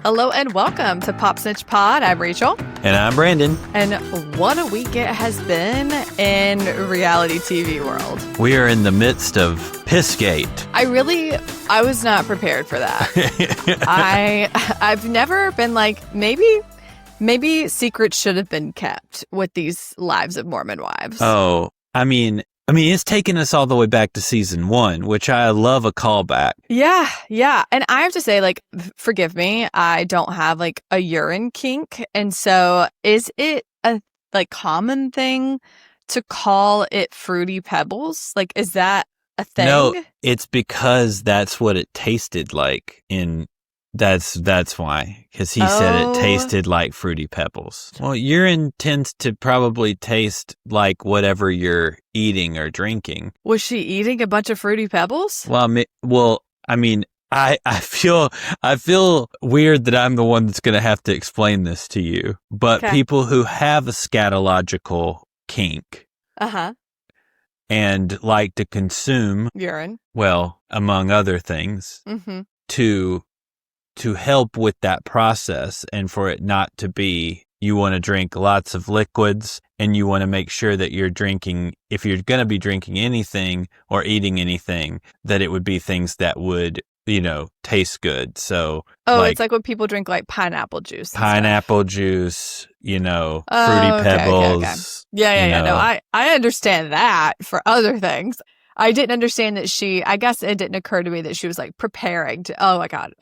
Hello and welcome to Pop Snitch Pod. I'm Rachel. And I'm Brandon. And what a week it has been in reality TV world. We are in the midst of Pissgate. I was not prepared for that. I've never been like, maybe secrets should have been kept with these lives of Mormon wives. Oh, I mean, it's taken us all the way back to season 1, which I love a callback. Yeah. And I have to say, like, forgive me, I don't have like a urine kink. And so is it a like common thing to call it fruity pebbles? Like, is that a thing? No, it's because that's what it tasted like that's why, because he said it tasted like fruity pebbles. Well, urine tends to probably taste like whatever you're eating or drinking. Was she eating a bunch of fruity pebbles? Well, I mean, I feel weird that I'm the one that's going to have to explain this to you. But people who have a scatological kink, and like to consume urine, well, among other things, to help with that process, and for it not to be, you want to drink lots of liquids, and you want to make sure that you're drinking, if you're going to be drinking anything or eating anything, that it would be things that would, taste good. So, it's like when people drink like pineapple juice. Juice, fruity pebbles. Okay. Yeah. No, I understand that for other things. I didn't understand that I guess it didn't occur to me that she was like preparing to, oh my God.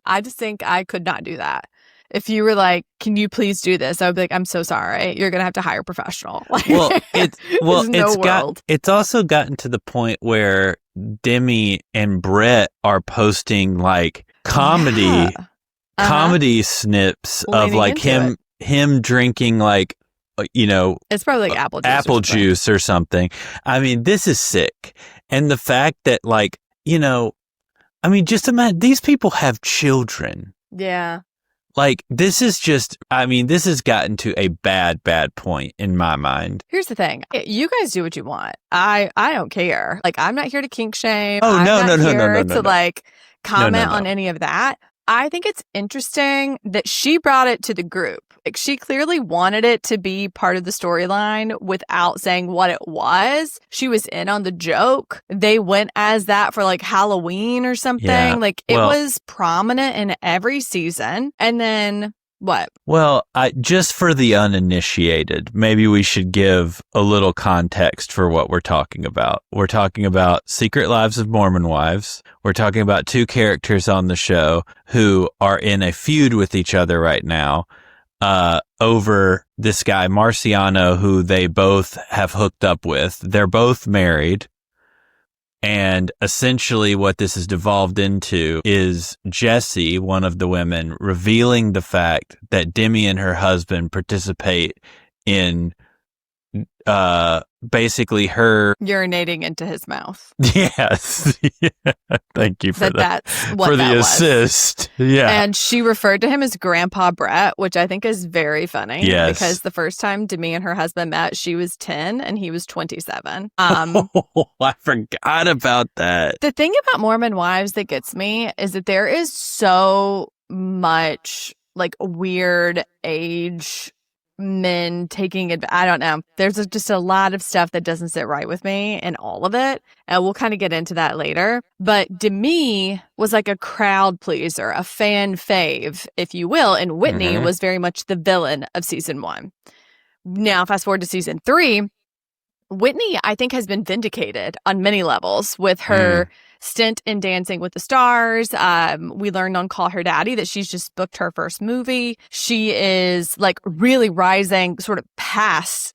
I just think I could not do that. If you were like, can you please do this? I would be like, I'm so sorry. You're going to have to hire a professional. It's also gotten to the point where Demi and Brett are posting like comedy snips of like him drinking like, it's probably like apple juice or something. I mean, this is sick. And the fact that like, just imagine these people have children. Yeah. Like, this has gotten to a bad point in my mind. Here's the thing. You guys do what you want. I don't care. Like, I'm not here to kink shame. Oh, I'm no. like comment on any of that. I think it's interesting that she brought it to the group. Like, she clearly wanted it to be part of the storyline without saying what it was. She was in on the joke. They went as that for like Halloween or something. Yeah, it was prominent in every season. And then what? Well, just for the uninitiated, maybe we should give a little context for what we're talking about. We're talking about Secret Lives of Mormon Wives. We're talking about two characters on the show who are in a feud with each other right now over this guy, Marciano, who they both have hooked up with. They're both married. And essentially what this has devolved into is Jessie, one of the women, revealing the fact that Demi and her husband participate in basically her urinating into his mouth. Yes. Thank you for that. That's what for that the was. assist. Yeah. And she referred to him as Grandpa Brett, which I think is very funny. Yes. Because the first time Demi and her husband met, she was 10 and he was 27. I forgot about that. The thing about Mormon wives that gets me is that there is so much like weird age men taking it. I don't know. There's just a lot of stuff that doesn't sit right with me in all of it. And we'll kind of get into that later. But Demi was like a crowd pleaser, a fan fave, if you will. And Whitney was very much the villain of season 1. Now, fast forward to season 3. Whitney, I think, has been vindicated on many levels with her stint in Dancing with the Stars. We learned on Call Her Daddy that she's just booked her first movie. She is like really rising sort of past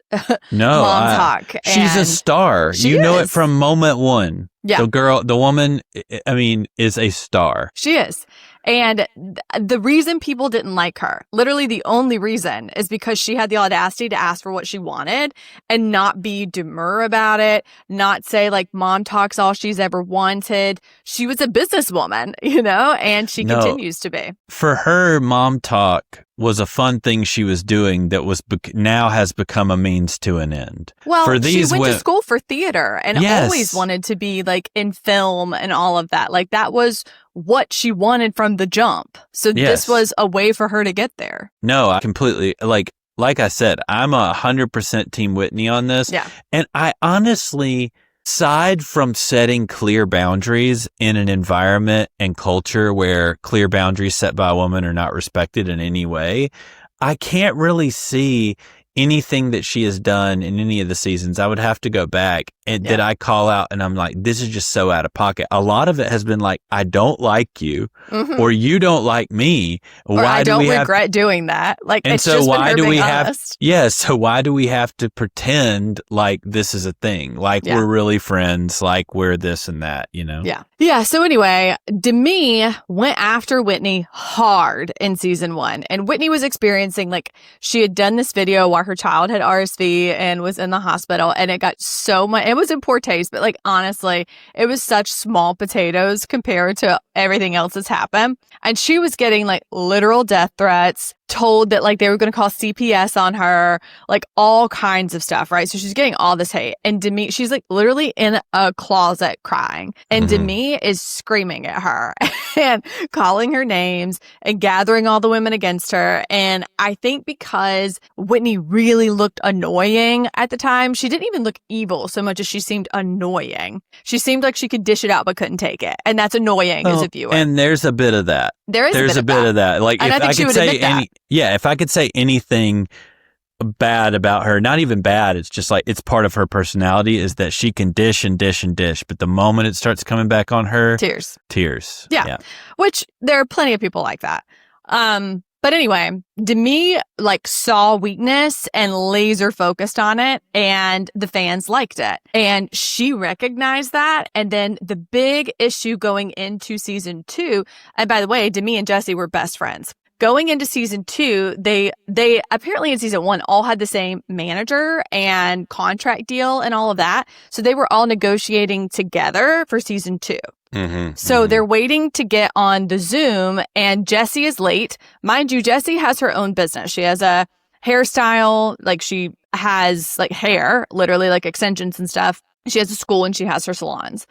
mom talk. She's a star. You know it from moment one. Yeah. The woman, is a star. She is. And the reason people didn't like her, literally the only reason, is because she had the audacity to ask for what she wanted and not be demure about it, not say like mom talk's all she's ever wanted. She was a businesswoman, and she continues to be. For her, mom talk was a fun thing she was doing that was now has become a means to an end. Well, she went to school for theater and Yes. always wanted to be like in film and all of that. Like that was what she wanted from the jump. So Yes. this was a way for her to get there. No, I completely, like I said, I'm 100% Team Whitney on this. Yeah. And I honestly, aside from setting clear boundaries in an environment and culture where clear boundaries set by a woman are not respected in any way, I can't really see anything that she has done in any of the seasons. I would have to go back and that I call out and I'm like, this is just so out of pocket. A lot of it has been like, I don't like you or you don't like me. Or I don't regret doing that. Like, and it's so just why do we have, honest. so why do we have to pretend like this is a thing? Like we're really friends, like we're this and that, you know? Yeah. Yeah. So anyway, Demi went after Whitney hard in season 1. And Whitney was experiencing, like, she had done this video while her child had RSV and was in the hospital. And it got so much, it was in poor taste, but like, honestly, it was such small potatoes compared to everything else that's happened. And she was getting like literal death threats, told that like they were going to call CPS on her, like all kinds of stuff, right? So she's getting all this hate. And Demi, she's like literally in a closet crying. And Demi is screaming at her and calling her names and gathering all the women against her. And I think because Whitney really looked annoying at the time, she didn't even look evil so much as she seemed annoying. She seemed like she could dish it out but couldn't take it. And that's annoying as a viewer. And there's a bit of that. There's a bit of that. Like, and if I could say if I could say anything bad about her, not even bad, it's just like it's part of her personality, is that she can dish and dish and dish, but the moment it starts coming back on her, tears. Yeah. Which there are plenty of people like that. But anyway, Demi like saw weakness and laser focused on it, and the fans liked it. And she recognized that. And then the big issue going into season 2, and by the way, Demi and Jesse were best friends. Going into season 2, they apparently in season 1 all had the same manager and contract deal and all of that. So they were all negotiating together for season 2. So they're waiting to get on the Zoom, and Jessie is late. Mind you, Jessie has her own business. She has a hairstyle, like she has like hair, literally like extensions and stuff. She has a school and she has her salons.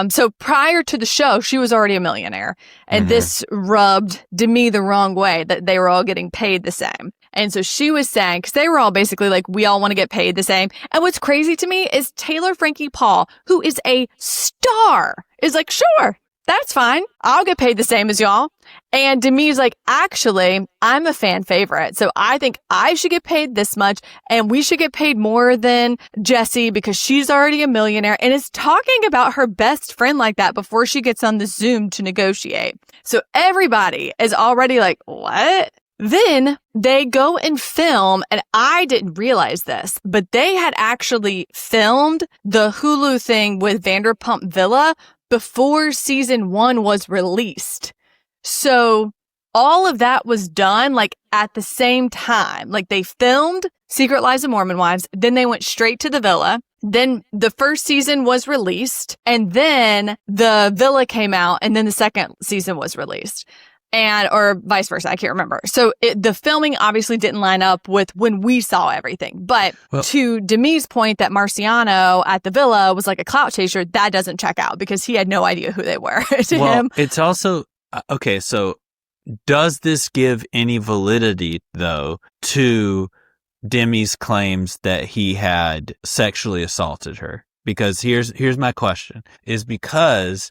So prior to the show, she was already a millionaire, and this rubbed Demi the wrong way, that they were all getting paid the same. And so she was saying, because they were all basically like, we all want to get paid the same. And what's crazy to me is Taylor Frankie Paul, who is a star, is like, sure, that's fine. I'll get paid the same as y'all. And Demi's like, actually, I'm a fan favorite, so I think I should get paid this much, and we should get paid more than Jessie because she's already a millionaire, and is talking about her best friend like that before she gets on the Zoom to negotiate. So everybody is already like, what? Then they go and film, and I didn't realize this, but they had actually filmed the Hulu thing with Vanderpump Villa before season 1 was released. So all of that was done like at the same time. Like they filmed Secret Lives of Mormon Wives, then they went straight to the villa. Then the first season was released, and then the villa came out, and then the second season was released. Or vice versa. I can't remember. So the filming obviously didn't line up with when we saw everything. But to Demi's point that Marciano at the villa was like a clout chaser, that doesn't check out because he had no idea who they were to him. It's also, okay, so does this give any validity, though, to Demi's claims that he had sexually assaulted her? Because here's my question, is because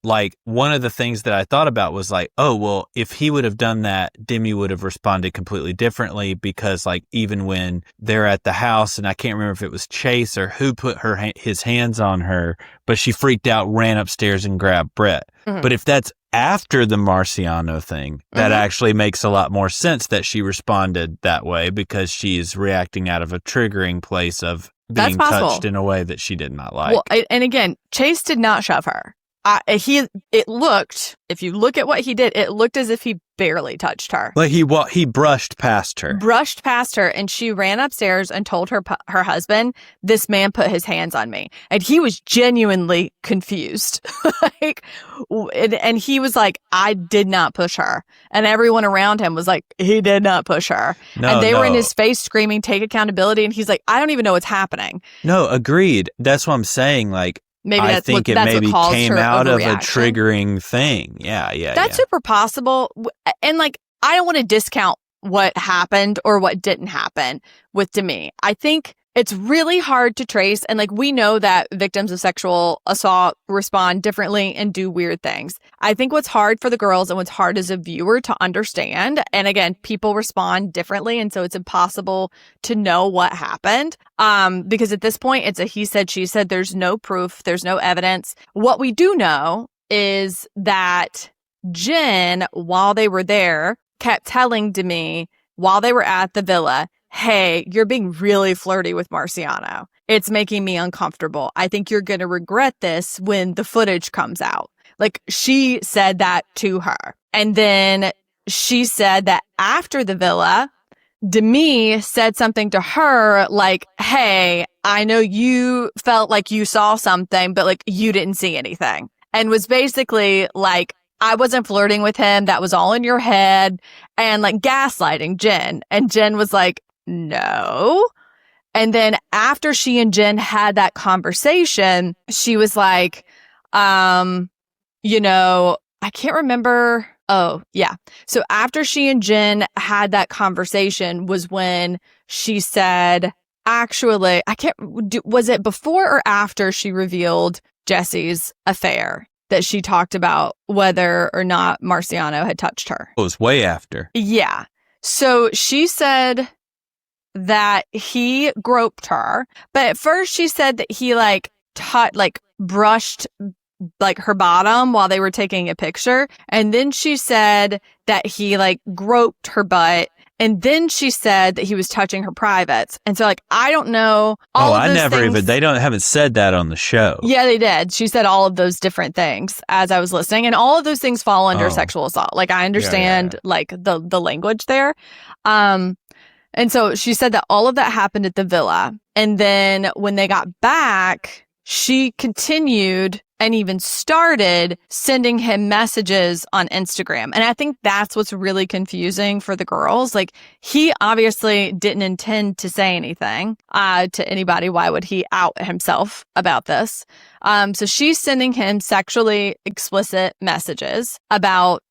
like one of the things that I thought about was like, oh, well, if he would have done that, Demi would have responded completely differently, because like even when they're at the house, and I can't remember if it was Chase or who put his hands on her, but she freaked out, ran upstairs and grabbed Brett. But if that's after the Marciano thing, that actually makes a lot more sense that she responded that way, because she's reacting out of a triggering place of being touched in a way that she did not like. Well, and again, Chase did not shove her. if you look at what he did, it looked as if he barely touched her. Like he brushed past her. Brushed past her, and she ran upstairs and told her husband, "This man put his hands on me," and he was genuinely confused. And he was like, "I did not push her," and everyone around him was like, "He did not push her," and they were in his face screaming, "Take accountability!" And he's like, "I don't even know what's happening." No, agreed. That's what I'm saying. Like, I think it maybe came out of a triggering thing. Yeah. That's super possible. And like, I don't want to discount what happened or what didn't happen with Demi. I think it's really hard to trace. And like, we know that victims of sexual assault respond differently and do weird things. I think what's hard for the girls and what's hard as a viewer to understand, and again, people respond differently. And so it's impossible to know what happened. Because at this point, it's a he said, she said. There's no proof. There's no evidence. What we do know is that Jen, while they were there, kept telling Demi while they were at the villa, "Hey, you're being really flirty with Marciano. It's making me uncomfortable. I think you're going to regret this when the footage comes out." Like, she said that to her. And then she said that after the villa, Demi said something to her like, "Hey, I know you felt like you saw something, but like you didn't see anything." And was basically like, "I wasn't flirting with him. That was all in your head." And like gaslighting Jen. And Jen was like, "No." And then after she and Jen had that conversation, she was like, I can't remember. Oh, yeah. So after she and Jen had that conversation was when she said, actually, was it before or after she revealed Jesse's affair that she talked about whether or not Marciano had touched her? It was way after. Yeah. So she said that he groped her, but at first she said that he brushed like her bottom while they were taking a picture. And then she said that he like groped her butt. And then she said that he was touching her privates. And so like, I don't know. They haven't said that on the show. Yeah, they did. She said all of those different things as I was listening. And all of those things fall under sexual assault. Like, I understand like the language there. And so she said that all of that happened at the villa. And then when they got back, she continued and even started sending him messages on Instagram. And I think that's what's really confusing for the girls. Like, he obviously didn't intend to say anything to anybody. Why would he out himself about this? So she's sending him sexually explicit messages about,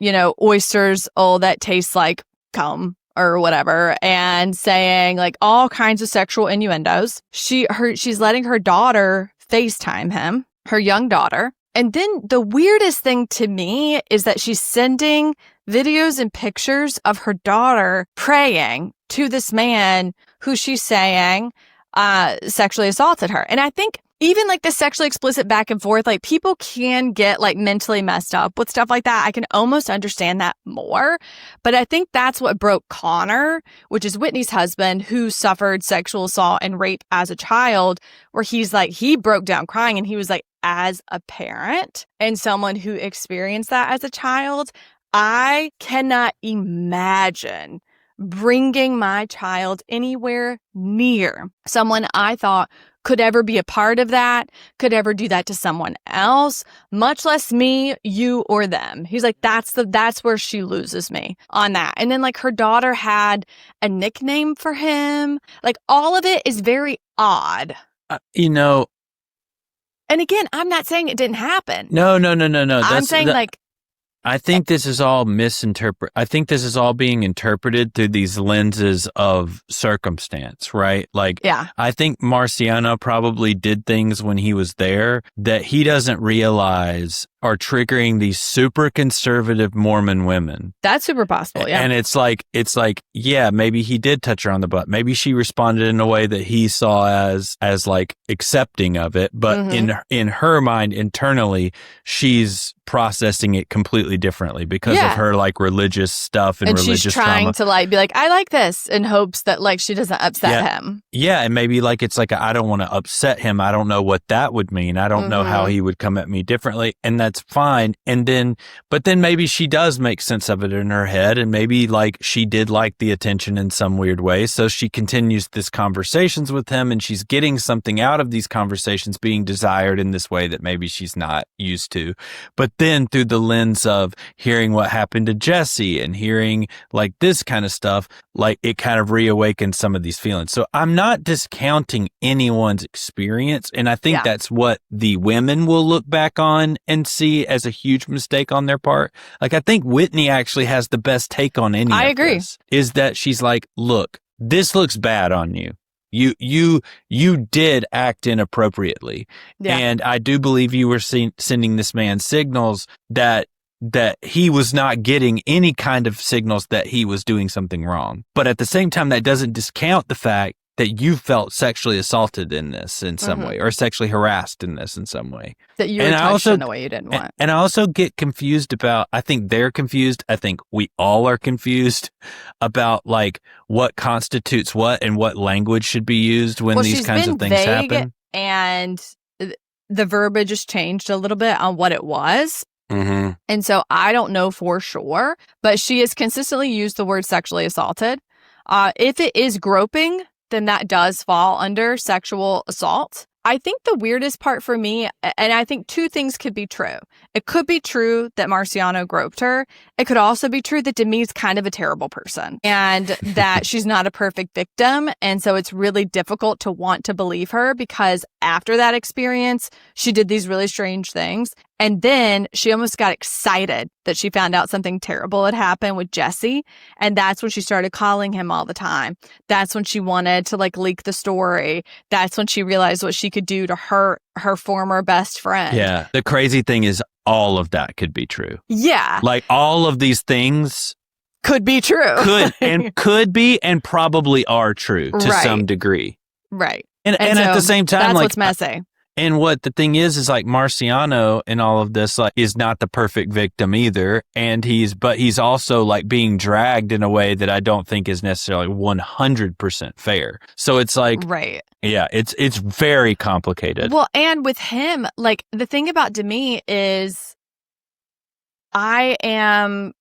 oysters, that tastes like cum or whatever, and saying like all kinds of sexual innuendos. She's letting her daughter FaceTime him, her young daughter. And then the weirdest thing to me is that she's sending videos and pictures of her daughter praying to this man who she's saying sexually assaulted her. And I think even like the sexually explicit back and forth, like, people can get like mentally messed up with stuff like that. I can almost understand that more. But I think that's what broke Connor, which is Whitney's husband, who suffered sexual assault and rape as a child, where he's like, he broke down crying and he was like, as a parent and someone who experienced that as a child, I cannot imagine bringing my child anywhere near someone I thought could ever be a part of that, could ever do that to someone else, much less me, you, or them. He's like, that's where she loses me on that. And then like her daughter had a nickname for him. Like, all of it is very odd. And again, I'm not saying it didn't happen. No. I'm saying I think this is all I think this is all being interpreted through these lenses of circumstance, right? Like, yeah. I think Marciano probably did things when he was there that he doesn't realize are triggering these super conservative Mormon women. That's super possible, yeah. And it's like, yeah, maybe he did touch her on the butt. Maybe she responded in a way that he saw as like accepting of it. But in her mind, internally, she's processing it completely differently because of her like religious stuff and religious she's trying trauma. to like be like, I like this, in hopes that like she doesn't upset him. Yeah, and maybe like it's like, I don't want to upset him. I don't know what that would mean. I don't know how he would come at me differently. And that's fine. But then maybe she does make sense of it in her head, and maybe like she did like the attention in some weird way. So she continues this conversations with him, and she's getting something out of these conversations being desired in this way that maybe she's not used to. But then through the lens of hearing what happened to Jesse and hearing like this kind of stuff, like it kind of reawakens some of these feelings. So I'm not discounting anyone's experience. And I think that's what the women will look back on and see as a huge mistake on their part. Like, I think Whitney actually has the best take on any I of agree. this, is that she's like, look, this looks bad on you. You did act inappropriately. Yeah. And I do believe you were sending this man signals that he was not getting any kind of signals that he was doing something wrong. But at the same time, that doesn't discount the fact that you felt sexually assaulted in this in some way, or sexually harassed in this in some way. That you were touched in a way you didn't want. And I also get confused about, I think they're confused. I think we all are confused about like what constitutes what and what language should be used when these kinds of things happen. And the verbiage has changed a little bit on what it was. Mm-hmm. And so I don't know for sure, but she has consistently used the word sexually assaulted. If it is groping, then that does fall under sexual assault. I think the weirdest part for me, and I think two things could be true. It could be true that Marciano groped her. It could also be true that Demi's kind of a terrible person and that she's not a perfect victim. And so it's really difficult to want to believe her because after that experience, she did these really strange things. And then she almost got excited that she found out something terrible had happened with Jesse. And that's when she started calling him all the time. That's when she wanted to like leak the story. That's when she realized what she could do to hurt her former best friend. Yeah. The crazy thing is all of that could be true. Yeah. Like all of these things could be true. could be and probably are true to some degree. Right. And so at the same time, that's like, what's messy. And what the thing is like Marciano in all of this, like, is not the perfect victim either. And but he's also like being dragged in a way that I don't think is necessarily 100% fair. So it's like, right. Yeah, it's very complicated. Well, and with him, like the thing about Demi is I am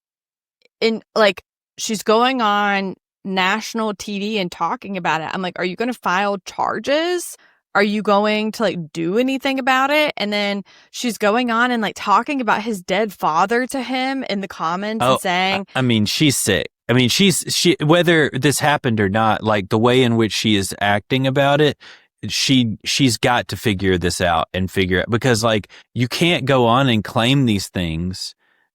in like, she's going on national TV and talking about it. I'm like, are you going to file charges? Are you going to like do anything about it? And then she's going on and like talking about his dead father to him in the comments and saying, I mean, she's sick. I mean, she whether this happened or not, like the way in which she is acting about it, she's got to figure this out and figure it, because like you can't go on and claim these things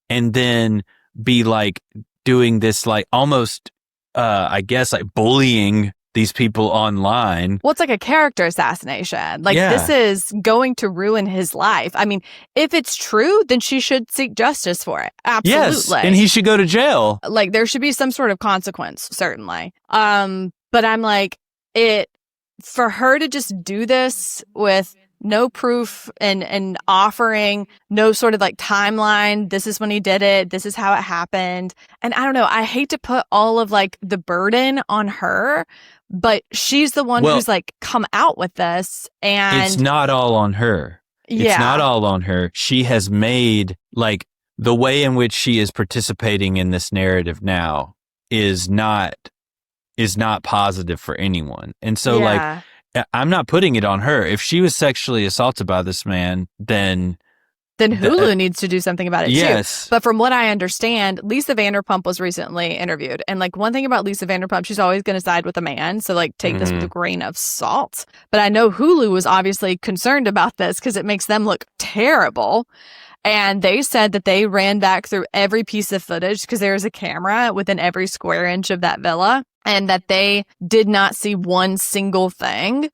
and then be like doing this like almost I guess like bullying these people online. Well, it's like a character assassination. Like this is going to ruin his life. I mean, if it's true, then she should seek justice for it. Absolutely. Yes, and he should go to jail. Like there should be some sort of consequence, certainly. But I'm like, for her to just do this with no proof and offering no sort of like timeline. This is when he did it. This is how it happened. And I don't know. I hate to put all of like the burden on her, but she's the one who's like come out with this. And it's not all on her. Yeah. It's not all on her. She has made like the way in which she is participating in this narrative now is not positive for anyone. And so like, I'm not putting it on her. If she was sexually assaulted by this man, then Hulu needs to do something about it yes. too. But from what I understand, Lisa Vanderpump was recently interviewed. And like one thing about Lisa Vanderpump, she's always going to side with a man. So like take this with a grain of salt. But I know Hulu was obviously concerned about this because it makes them look terrible. And they said that they ran back through every piece of footage because there was a camera within every square inch of that villa, and that they did not see one single thing.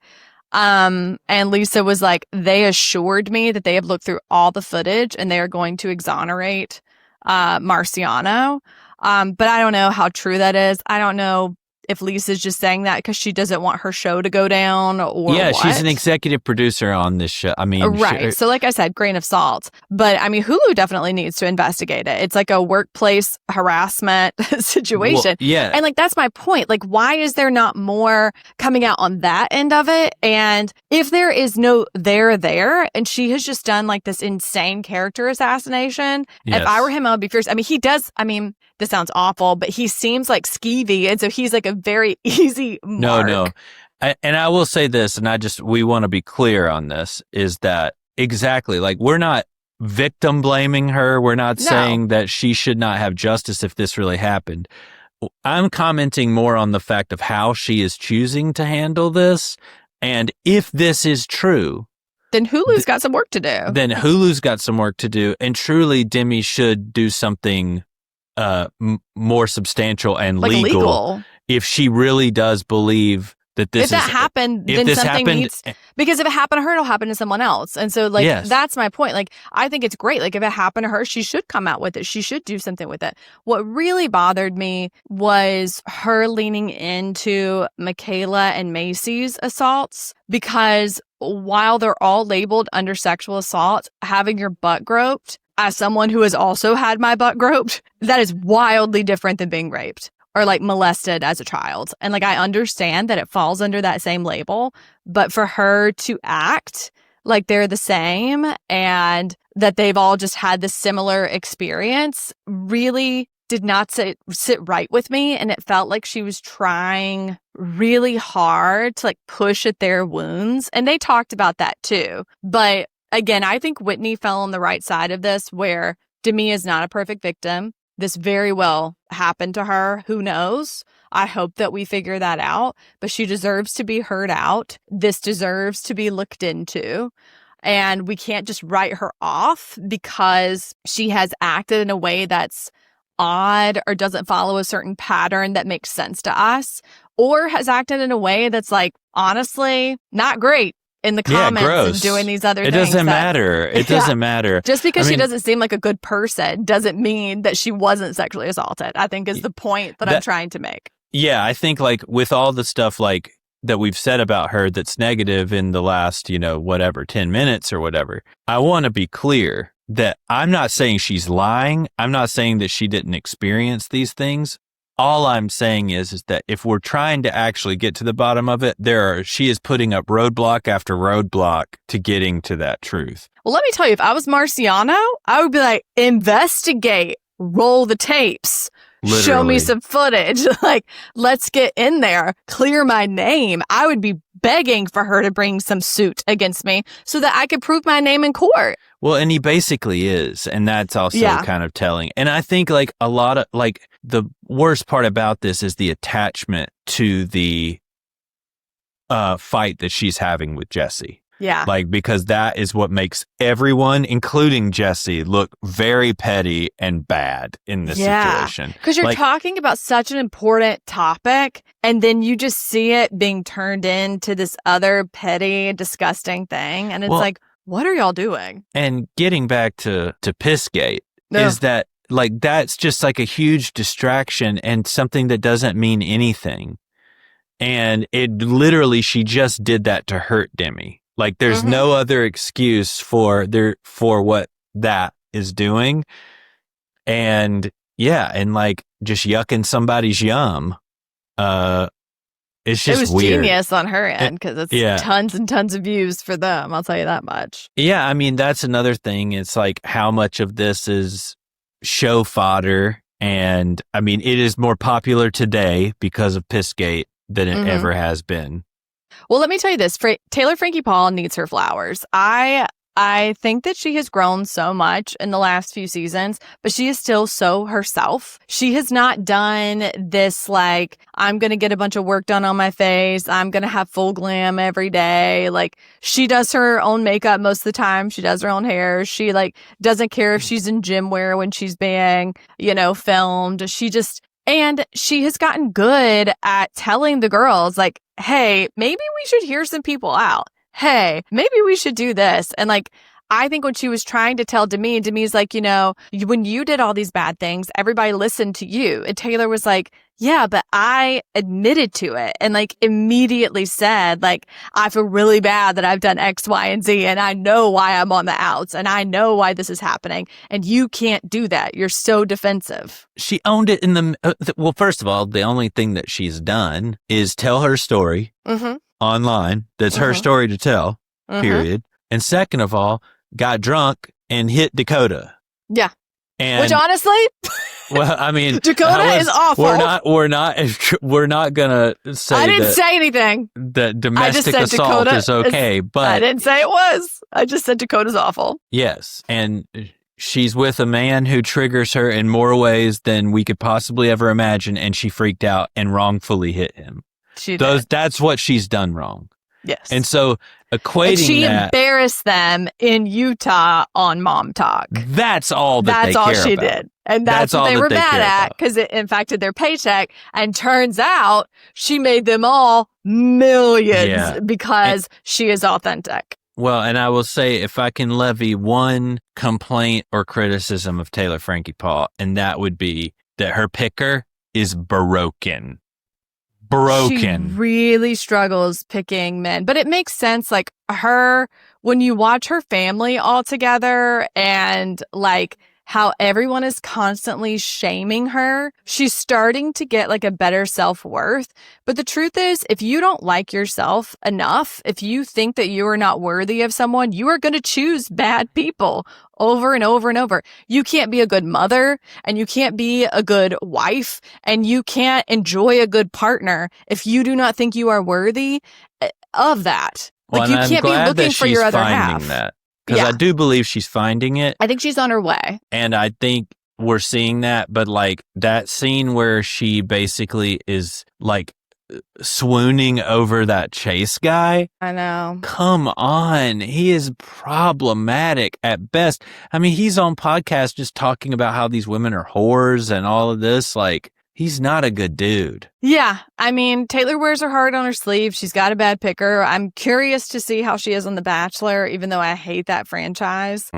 And Lisa was like, they assured me that they have looked through all the footage and they are going to exonerate Marciano. But I don't know how true that is. I don't know if Lisa's just saying that because she doesn't want her show to go down or what. She's an executive producer on this show. I mean, right. So like I said, grain of salt. But I mean, Hulu definitely needs to investigate it. It's like a workplace harassment situation. Well, yeah. And like, that's my point. Like, why is there not more coming out on that end of it? And if there is no there, and she has just done like this insane character assassination, Yes. if I were him, I would be fierce. I mean, he does, this sounds awful, but he seems like skeevy. And so he's like a very easy mark. No. And I will say this, and we want to be clear on this, is that exactly, like, we're not victim blaming her. We're not saying that she should not have justice if this really happened. I'm commenting more on the fact of how she is choosing to handle this. And if this is true, then Hulu's got some work to do. And truly, Demi should do something more substantial and like legal if she really does believe that this happened, then something needs, because if it happened to her, it'll happen to someone else. And so like, that's my point. Like, I think it's great. Like, if it happened to her, she should come out with it. She should do something with it. What really bothered me was her leaning into Michaela and Macy's assaults, because while they're all labeled under sexual assault, having your butt groped, as someone who has also had my butt groped, that is wildly different than being raped or like molested as a child. And like, I understand that it falls under that same label, but for her to act like they're the same and that they've all just had this similar experience really did not sit right with me. And it felt like she was trying really hard to like push at their wounds. And they talked about that too. But again, I think Whitney fell on the right side of this, where Demi is not a perfect victim. This very well happened to her. Who knows? I hope that we figure that out, but she deserves to be heard out. This deserves to be looked into. And we can't just write her off because she has acted in a way that's odd or doesn't follow a certain pattern that makes sense to us, or has acted in a way that's like, honestly, not great in the comments and doing these other things. It doesn't matter. It doesn't matter. Just because she doesn't seem like a good person doesn't mean that she wasn't sexually assaulted, I think is the point that I'm trying to make. Yeah, I think like with all the stuff like that we've said about her that's negative in the last, 10 minutes or whatever, I want to be clear that I'm not saying she's lying. I'm not saying that she didn't experience these things. All I'm saying is that if we're trying to actually get to the bottom of it, she is putting up roadblock after roadblock to getting to that truth. Well, let me tell you, if I was Marciano, I would be like, investigate, roll the tapes, show me some footage. Like, let's get in there, clear my name. I would be begging for her to bring some suit against me so that I could prove my name in court. Well, and he basically is. And that's also kind of telling. And I think like a lot of like the worst part about this is the attachment to the fight that she's having with Jesse. Yeah. Like, because that is what makes everyone, including Jesse, look very petty and bad in this situation. Because you're talking about such an important topic, and then you just see it being turned into this other petty, disgusting thing. And it's like, what are y'all doing? And getting back to Pissgate is that, like, that's just like a huge distraction and something that doesn't mean anything. And it literally, she just did that to hurt Demi. Like, there's no other excuse for what that is doing. And and like just yucking somebody's yum. It's just weird. It was genius on her end because it's tons and tons of views for them. I'll tell you that much. Yeah. I mean, that's another thing. It's like how much of this is show fodder. And I mean, it is more popular today because of Pissgate than it ever has been. Well, let me tell you this. Taylor Frankie Paul needs her flowers. I think that she has grown so much in the last few seasons, but she is still so herself. She has not done this, like, I'm going to get a bunch of work done on my face. I'm going to have full glam every day. Like, she does her own makeup most of the time. She does her own hair. She, like, doesn't care if she's in gym wear when she's being, filmed. And she has gotten good at telling the girls, like, hey, maybe we should hear some people out. Hey, maybe we should do this. And like, I think when she was trying to tell Demi, and Demi's like, when you did all these bad things, everybody listened to you. And Taylor was like, yeah, but I admitted to it and like immediately said, like, I feel really bad that I've done X, Y, and Z. And I know why I'm on the outs and I know why this is happening. And you can't do that. You're so defensive. She owned it in the, well, first of all, the only thing that she's done is tell her story online. That's her story to tell, period. And second of all, got drunk and hit Dakota. Yeah. And, which honestly, well, I mean, Dakota is awful. We're not gonna say. I didn't say anything. That domestic assault is okay, but I didn't say it was. I just said Dakota's awful. Yes, and she's with a man who triggers her in more ways than we could possibly ever imagine, and she freaked out and wrongfully hit him. She did. That's what she's done wrong. Yes. And so equating and she that, embarrassed them in Utah on Mom Talk. That's all that's all she did. And that's what they were mad at because it impacted their paycheck. And turns out she made them all millions because she is authentic. Well, and I will say, if I can levy one complaint or criticism of Taylor Frankie Paul, and that would be that her picker is broken. She really struggles picking men, but it makes sense. Like when you watch her family all together and like how everyone is constantly shaming her, she's starting to get like a better self-worth. But the truth is, if you don't like yourself enough, if you think that you are not worthy of someone, you are going to choose bad people over and over and over. You can't be a good mother and you can't be a good wife and you can't enjoy a good partner if you do not think you are worthy of that. Like you can't be looking for your other half. Because I do believe she's finding it. I think she's on her way. And I think we're seeing that. But like that scene where she basically is like swooning over that Chase guy. I know. Come on. He is problematic at best. I mean, he's on podcasts just talking about how these women are whores and all of this. Like, he's not a good dude. Yeah. I mean, Taylor wears her heart on her sleeve. She's got a bad picker. I'm curious to see how she is on The Bachelor, even though I hate that franchise.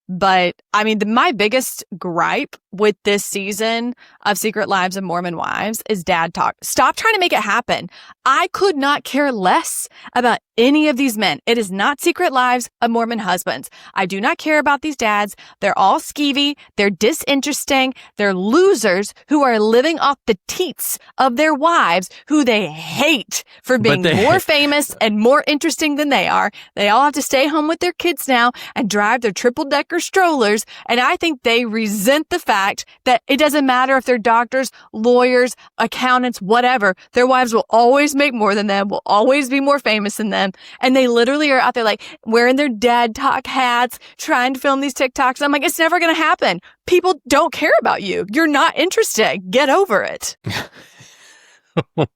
But I mean, my biggest gripe with this season of Secret Lives of Mormon Wives is dad talk. Stop trying to make it happen. I could not care less about any of these men. It is not Secret Lives of Mormon Husbands. I do not care about these dads. They're all skeevy. They're disinteresting. They're losers who are living off the teats of their wives who they hate for being more famous and more interesting than they are. They all have to stay home with their kids now and drive their triple-decker strollers. And I think they resent the fact that it doesn't matter if they're doctors, lawyers, accountants, whatever. Their wives will always make more than them, will always be more famous than them. And they literally are out there like wearing their dad talk hats, trying to film these TikToks. I'm like, it's never going to happen. People don't care about you. You're not interested. Get over it.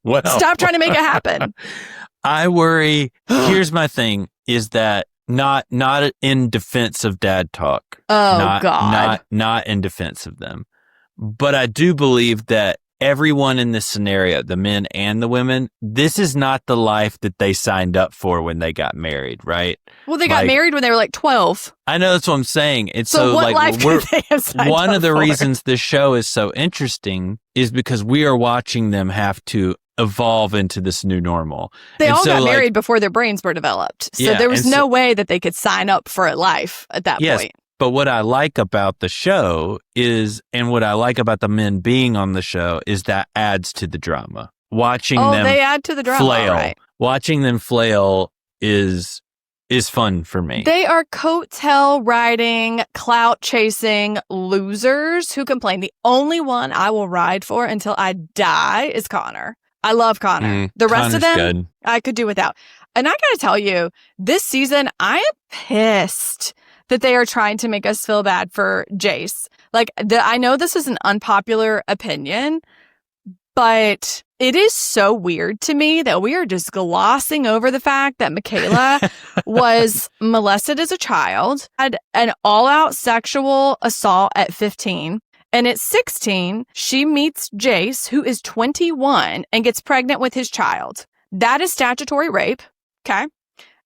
Well, stop trying to make it happen. I worry. Here's my thing is that not in defense of dad talk. Oh, God. Not in defense of them. But I do believe that everyone in this scenario, the men and the women, this is not the life that they signed up for when they got married, right? Well, they got married when they were like 12. I know, that's what I'm saying. It's so what like life did they have signed one up of the for? reasons this show is so interesting is because we are watching them have to evolve into this new normal. They all got married before their brains were developed. So there was no way that they could sign up for a life at that point. But what I like about the show is, and what I like about the men being on the show is that adds to the drama. Watching them they add to the drama, flail. right. Watching them flail is fun for me. They are coattail riding, clout chasing losers who complain. The only one I will ride for until I die is Connor. I love Connor. The rest of them, good. I could do without. And I gotta tell you, this season, I am pissed that they are trying to make us feel bad for Jace. Like, I know this is an unpopular opinion, but it is so weird to me that we are just glossing over the fact that Michaela was molested as a child, had an all-out sexual assault at 15, and at 16, she meets Jace, who is 21, and gets pregnant with his child. That is statutory rape, okay?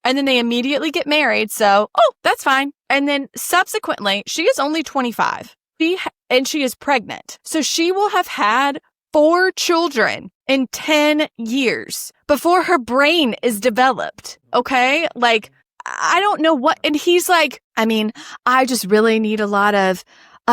And then they immediately get married. So, that's fine. And then subsequently, she is only 25. And she is pregnant. So she will have had 4 children in 10 years before her brain is developed. Okay? Like, I don't know what. And he's like, I mean, I just really need a lot of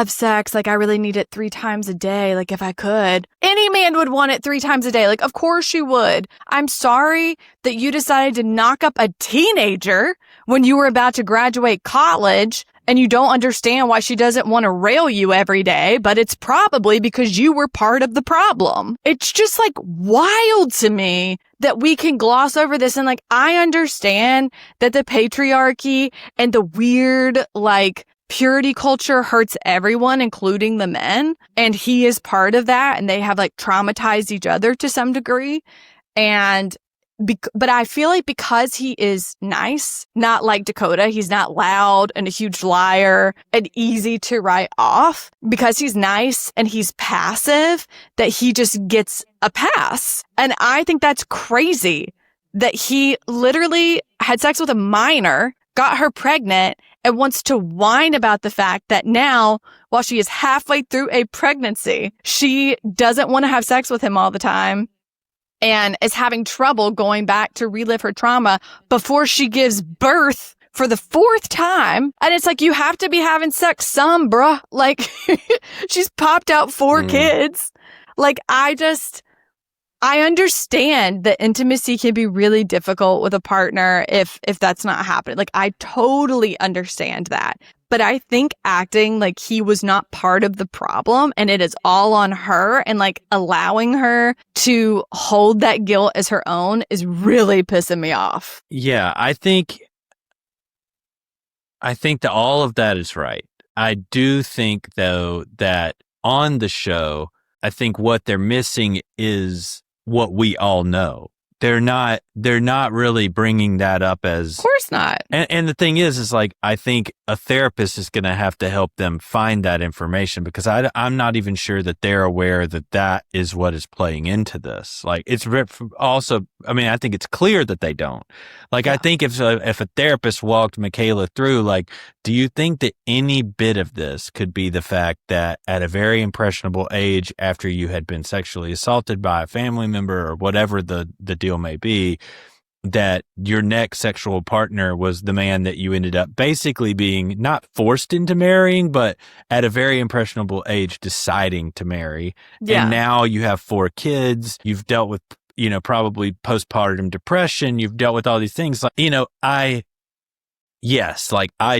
sex. Like, I really need it 3 times a day. Like, if I could. Any man would want it 3 times a day. Like, of course you would. I'm sorry that you decided to knock up a teenager when you were about to graduate college and you don't understand why she doesn't want to rail you every day, but it's probably because you were part of the problem. It's just like wild to me that we can gloss over this. And like, I understand that the patriarchy and the weird, like, purity culture hurts everyone, including the men. And he is part of that. And they have like traumatized each other to some degree. But I feel like because he is nice, not like Dakota, he's not loud and a huge liar and easy to write off, because he's nice and he's passive, that he just gets a pass. And I think that's crazy that he literally had sex with a minor, got her pregnant, and wants to whine about the fact that now, while she is halfway through a pregnancy, she doesn't want to have sex with him all the time and is having trouble going back to relive her trauma before she gives birth for the 4th time. And it's like, you have to be having sex some, bruh. Like, she's popped out 4 kids. Like, I understand that intimacy can be really difficult with a partner if that's not happening. Like, I totally understand that. But I think acting like he was not part of the problem and it is all on her, and like allowing her to hold that guilt as her own, is really pissing me off. Yeah, I think that all of that is right. I do think, though, that on the show, I think what they're missing is what we all know. They're not really bringing that up as... Of course not. And the thing is like, I think a therapist is going to have to help them find that information, because I'm not even sure that they're aware that is what is playing into this. Like, it's also, I mean, I think it's clear that they don't. Like, yeah. I think if a therapist walked Michaela through, like, do you think that any bit of this could be the fact that at a very impressionable age, after you had been sexually assaulted by a family member or whatever the deal may be, that your next sexual partner was the man that you ended up basically being not forced into marrying, but at a very impressionable age deciding to marry. Yeah. And now you have 4 kids. You've dealt with, probably postpartum depression. You've dealt with all these things. Like, I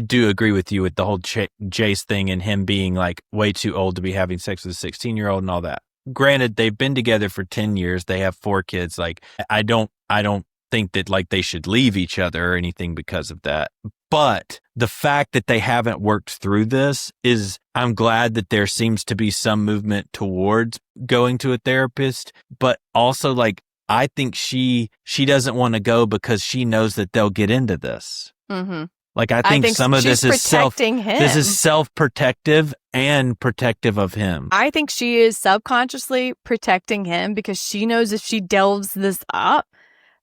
do agree with you with the whole Jace thing and him being like way too old to be having sex with a 16-year-old and all that. Granted, they've been together for 10 years. They have 4 kids. Like, I don't think that like they should leave each other or anything because of that. But the fact that they haven't worked through this is, I'm glad that there seems to be some movement towards going to a therapist. But also, like, I think she doesn't want to go because she knows that they'll get into this. Mm-hmm. Like, I think some of this is self-protective and protective of him. I think she is subconsciously protecting him because she knows if she delves this up,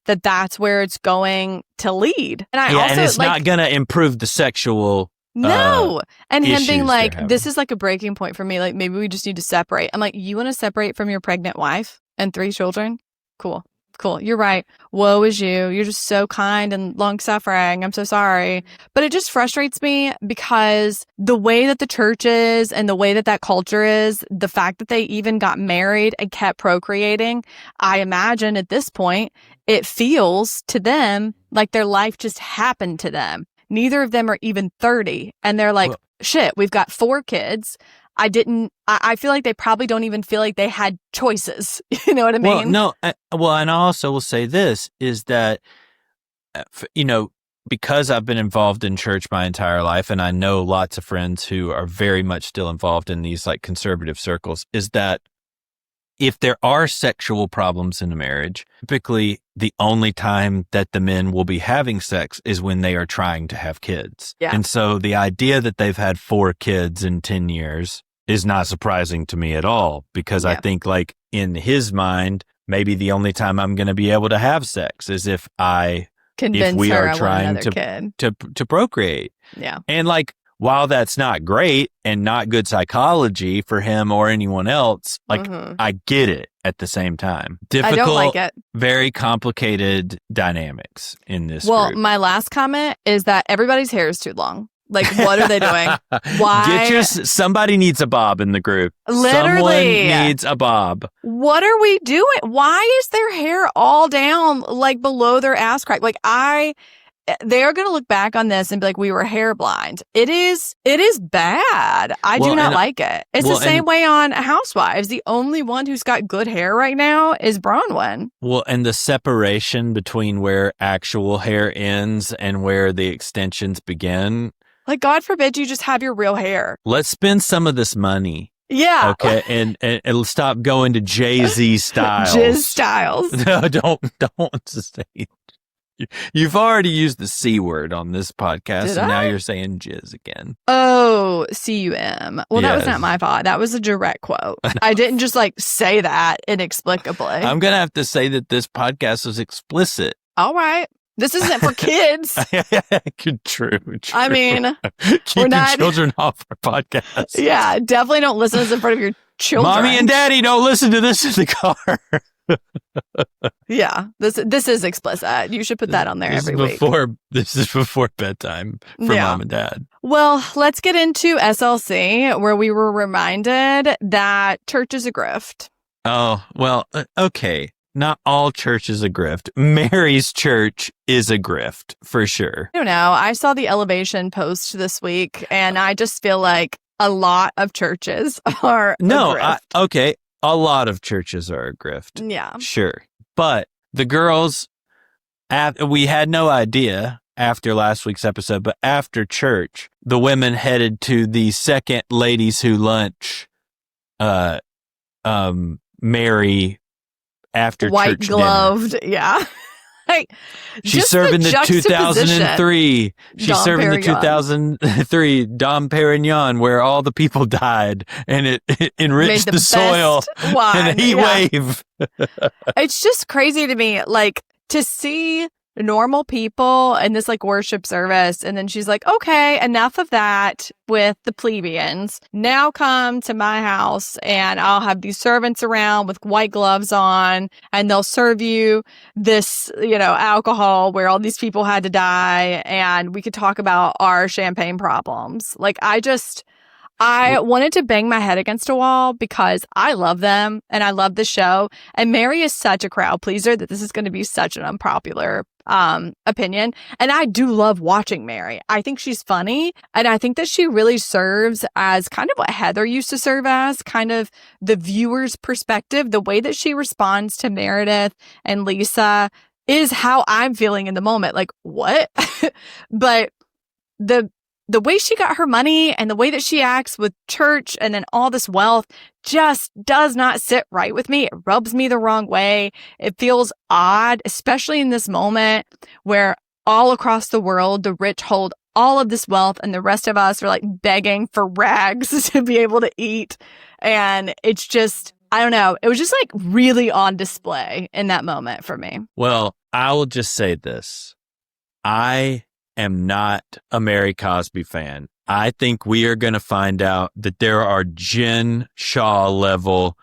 that's where it's going to lead. And it's not going to improve the sexual. No. And him being like, this is like a breaking point for me. Like, maybe we just need to separate. I'm like, you want to separate from your pregnant wife and 3 children? Cool. You're right. Woe is you. You're just so kind and long suffering. I'm so sorry. But it just frustrates me because the way that the church is and the way that culture is, the fact that they even got married and kept procreating, I imagine at this point, it feels to them like their life just happened to them. Neither of them are even 30. And they're like, shit, we've got 4 kids. I feel like they probably don't even feel like they had choices. You know what I mean? Well, no. And I also will say this is that, because I've been involved in church my entire life, and I know lots of friends who are very much still involved in these like conservative circles, is that if there are sexual problems in a marriage, typically the only time that the men will be having sex is when they are trying to have kids. Yeah. And so the idea that they've had 4 kids in 10 years is not surprising to me at all, because I think like in his mind, maybe the only time I'm going to be able to have sex is if I Convince if we her are I want trying another kid. to procreate. Yeah. And like, while that's not great and not good psychology for him or anyone else, like I get it at the same time. Difficult, I don't like it. Very complicated dynamics in this Well, group. my last comment is that everybody's hair is too long. Like, what are they doing? Why? Somebody needs a bob in the group. Literally. Someone needs a bob. What are we doing? Why is their hair all down, like, below their ass crack? Like, they're going to look back on this and be like, we were hair blind. It is bad. I do not like it. It's the same way on Housewives. The only one who's got good hair right now is Bronwyn. Well, and the separation between where actual hair ends and where the extensions begin. Like, God forbid you just have your real hair. Let's spend some of this money. Yeah. Okay. And stop going to Jay-Z Styles. Jizz Styles. No, don't say. You've already used the C word on this podcast, and now you're saying jizz again. Oh, C-U-M. Well, that was not my fault. That was a direct quote. I didn't just like say that inexplicably. I'm going to have to say that this podcast was explicit. All right. This isn't for kids. True. I mean, keep your children off our podcast. Yeah, definitely don't listen to this in front of your children. Mommy and Daddy, don't listen to this in the car. Yeah, this is explicit. You should put that on there every week. This is before bedtime for Mom and Dad. Well, let's get into SLC, where we were reminded that church is a grift. Oh, well, okay. Not all church is a grift. Mary's church is a grift, for sure. I don't know. I saw the Elevation post this week, and I just feel like a lot of churches are a grift. Okay. A lot of churches are a grift. Yeah. Sure. But the girls, we had no idea after last week's episode, but after church, the women headed to the second Ladies Who Lunch, Mary after white church gloved dinner. Yeah. Like, she's serving the 2003. She's serving the 2003 Dom Perignon, where all the people died, and it enriched the soil in a heat wave. It's just crazy to me, like, to see normal people in this like worship service, and then she's like, okay, enough of that with the plebeians. Now come to my house and I'll have these servants around with white gloves on, and they'll serve you this, alcohol where all these people had to die, and we could talk about our champagne problems. Like, I wanted to bang my head against a wall because I love them and I love the show. And Mary is such a crowd pleaser that this is going to be such an unpopular opinion. And I do love watching Mary. I think she's funny. And I think that she really serves as kind of what Heather used to serve as, kind of the viewer's perspective. The way that she responds to Meredith and Lisa is how I'm feeling in the moment. Like, what? But the way she got her money and the way that she acts with church and then all this wealth just does not sit right with me. It rubs me the wrong way. It feels odd, especially in this moment where all across the world, the rich hold all of this wealth and the rest of us are like begging for rags to be able to eat. And it's just, I don't know. It was just like really on display in that moment for me. Well, I will just say this. I am not a Mary Cosby fan. I think we are going to find out that there are Jen Shaw level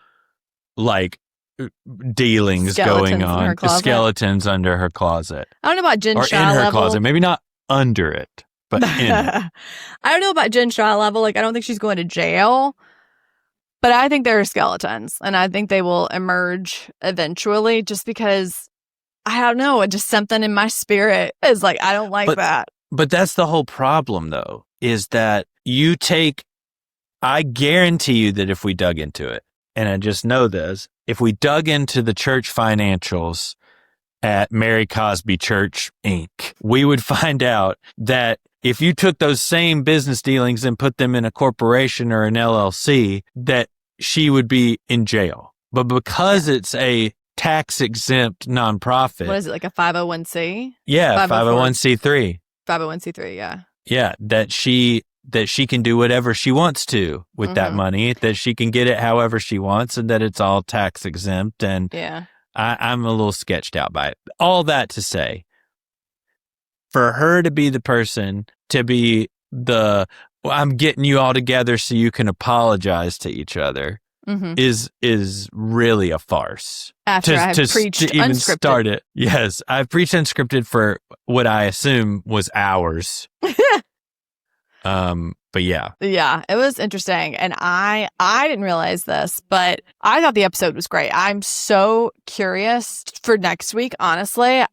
like dealings going on, skeletons under her closet. I don't know about Jen Shaw in her level. closet, maybe not under it, but in it. I don't know about Jen Shaw level. Like, I don't think she's going to jail, but I think there are skeletons, and I think they will emerge eventually. Just because I don't know, just something in my spirit is like, I don't like that. But that's the whole problem, though, is that I guarantee you that if we dug into it, and I just know this, if we dug into the church financials at Mary Cosby Church, Inc., we would find out that if you took those same business dealings and put them in a corporation or an LLC, that she would be in jail. But because it's a tax-exempt nonprofit. What is it, like a 501c? Yeah, 501c3. 501c3, yeah. Yeah, that she can do whatever she wants to with that money, that she can get it however she wants, and that it's all tax exempt. And yeah, I'm a little sketched out by it. All that to say, for her to be the person to be I'm getting you all together so you can apologize to each other is really a farce. After I've preached to even unscripted. start it. Yes, I've preached unscripted for what I assume was hours. But yeah. Yeah, it was interesting. And I didn't realize this, but I thought the episode was great. I'm so curious for next week, honestly.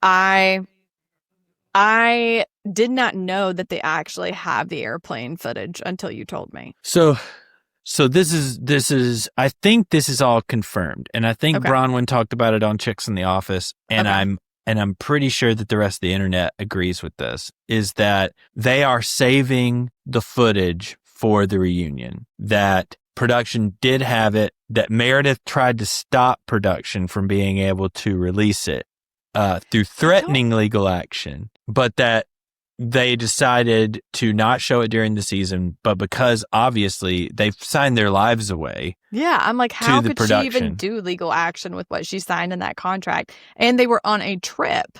I did not know that they actually have the airplane footage until you told me. So this is I think this is all confirmed. And I think Bronwyn talked about it on Chicks in the Office, and I'm pretty sure that the rest of the internet agrees with this, is that they are saving the footage for the reunion, that production did have it, that Meredith tried to stop production from being able to release it through threatening legal action, but that they decided to not show it during the season, but because obviously they've signed their lives away. Yeah, I'm like, how could she even do legal action with what she signed in that contract? And they were on a trip.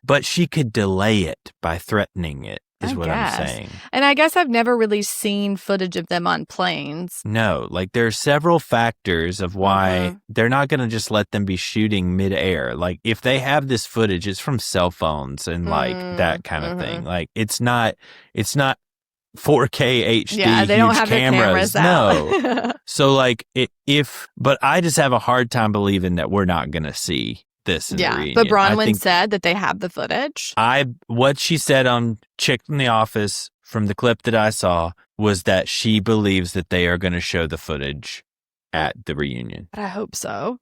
But she could delay it by threatening it, is what I'm saying. And I guess I've never really seen footage of them on planes. No, like there are several factors of why they're not going to just let them be shooting midair. Like if they have this footage, it's from cell phones and like that kind of thing. Like it's not 4K HD. Yeah, they don't have cameras. Their cameras out. No. So like but I just have a hard time believing that we're not going to see this in the reunion. But Bronwyn said that they have the footage. What she said on Chick in the Office from the clip that I saw was that she believes that they are going to show the footage at the reunion. But I hope so.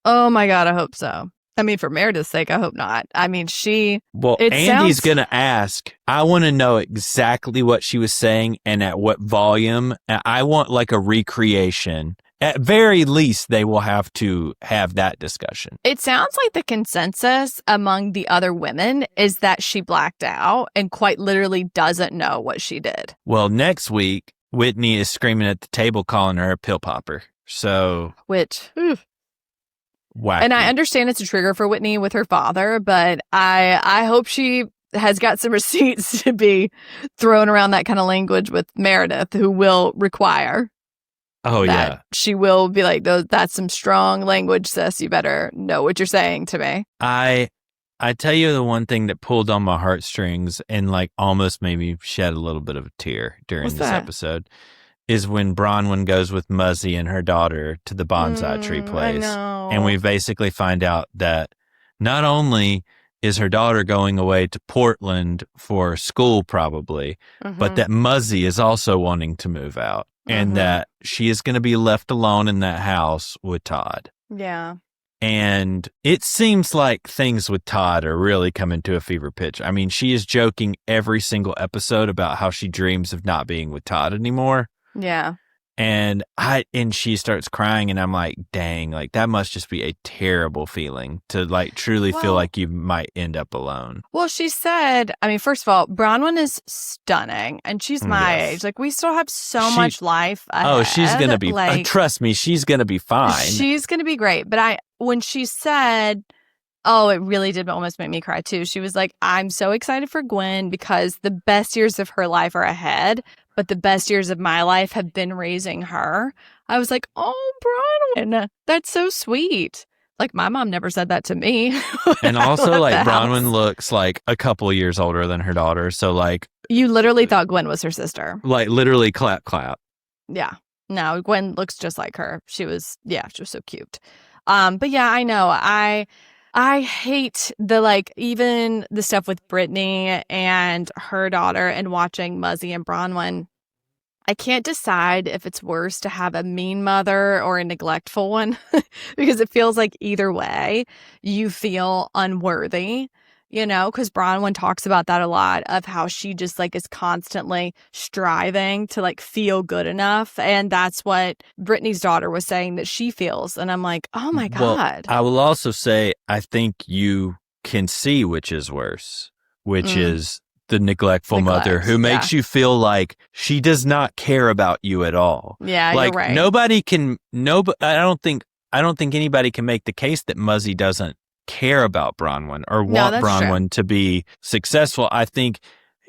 Oh my God, I hope so. I mean, for Meredith's sake, I hope not. I mean, Andy's going to ask. I want to know exactly what she was saying and at what volume. I want like a recreation. At very least, they will have to have that discussion. It sounds like the consensus among the other women is that she blacked out and quite literally doesn't know what she did. Well, next week, Whitney is screaming at the table calling her a pill popper. So, wacky. And I understand it's a trigger for Whitney with her father, but I hope she has got some receipts to be throwing around that kind of language with Meredith, who will require. Oh, yeah. She will be like, that's some strong language, sis. You better know what you're saying to me. I tell you the one thing that pulled on my heartstrings and like almost made me shed a little bit of a tear during this episode is when Bronwyn goes with Muzzy and her daughter to the bonsai tree place. I know. And we basically find out that not only is her daughter going away to Portland for school probably, but that Muzzy is also wanting to move out. And that she is going to be left alone in that house with Todd. Yeah. And it seems like things with Todd are really coming to a fever pitch. I mean, she is joking every single episode about how she dreams of not being with Todd anymore. Yeah. And she starts crying, and I'm like, dang, like that must just be a terrible feeling to like truly feel like you might end up alone. Well, she said, I mean, first of all, Bronwyn is stunning, and she's my age. Like, we still have so much life ahead. Oh, she's going to be, trust me, she's going to be fine. She's going to be great. But when she said, oh, it really did almost make me cry too. She was like, I'm so excited for Gwen because the best years of her life are ahead. But the best years of my life have been raising her. I was like, oh, Bronwyn, that's so sweet. Like, my mom never said that to me. And also, like, Bronwyn looks like a couple of years older than her daughter. So, like... You literally thought Gwen was her sister. Like, literally clap, clap. Yeah. No, Gwen looks just like her. She was so cute. But yeah, I know. I hate even the stuff with Brittany and her daughter and watching Muzzy and Bronwyn. I can't decide if it's worse to have a mean mother or a neglectful one because it feels like either way you feel unworthy, because Bronwyn talks about that a lot of how she just like is constantly striving to like feel good enough. And that's what Brittany's daughter was saying that she feels. And I'm like, oh my God. Well, I will also say, I think you can see which is worse, which is the neglectful mother who makes you feel like she does not care about you at all. Yeah, like, you're right. I don't think anybody can make the case that Muzzy doesn't care about Bronwyn or No, want that's Bronwyn to be successful. I think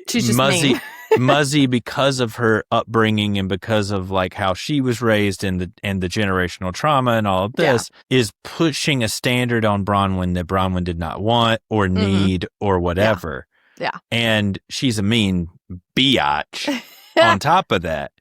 she's just mean. Muzzy, because of her upbringing and because of like how she was raised and the generational trauma and all of this, is pushing a standard on Bronwyn that Bronwyn did not want or need or whatever. Yeah. And she's a mean biatch on top of that.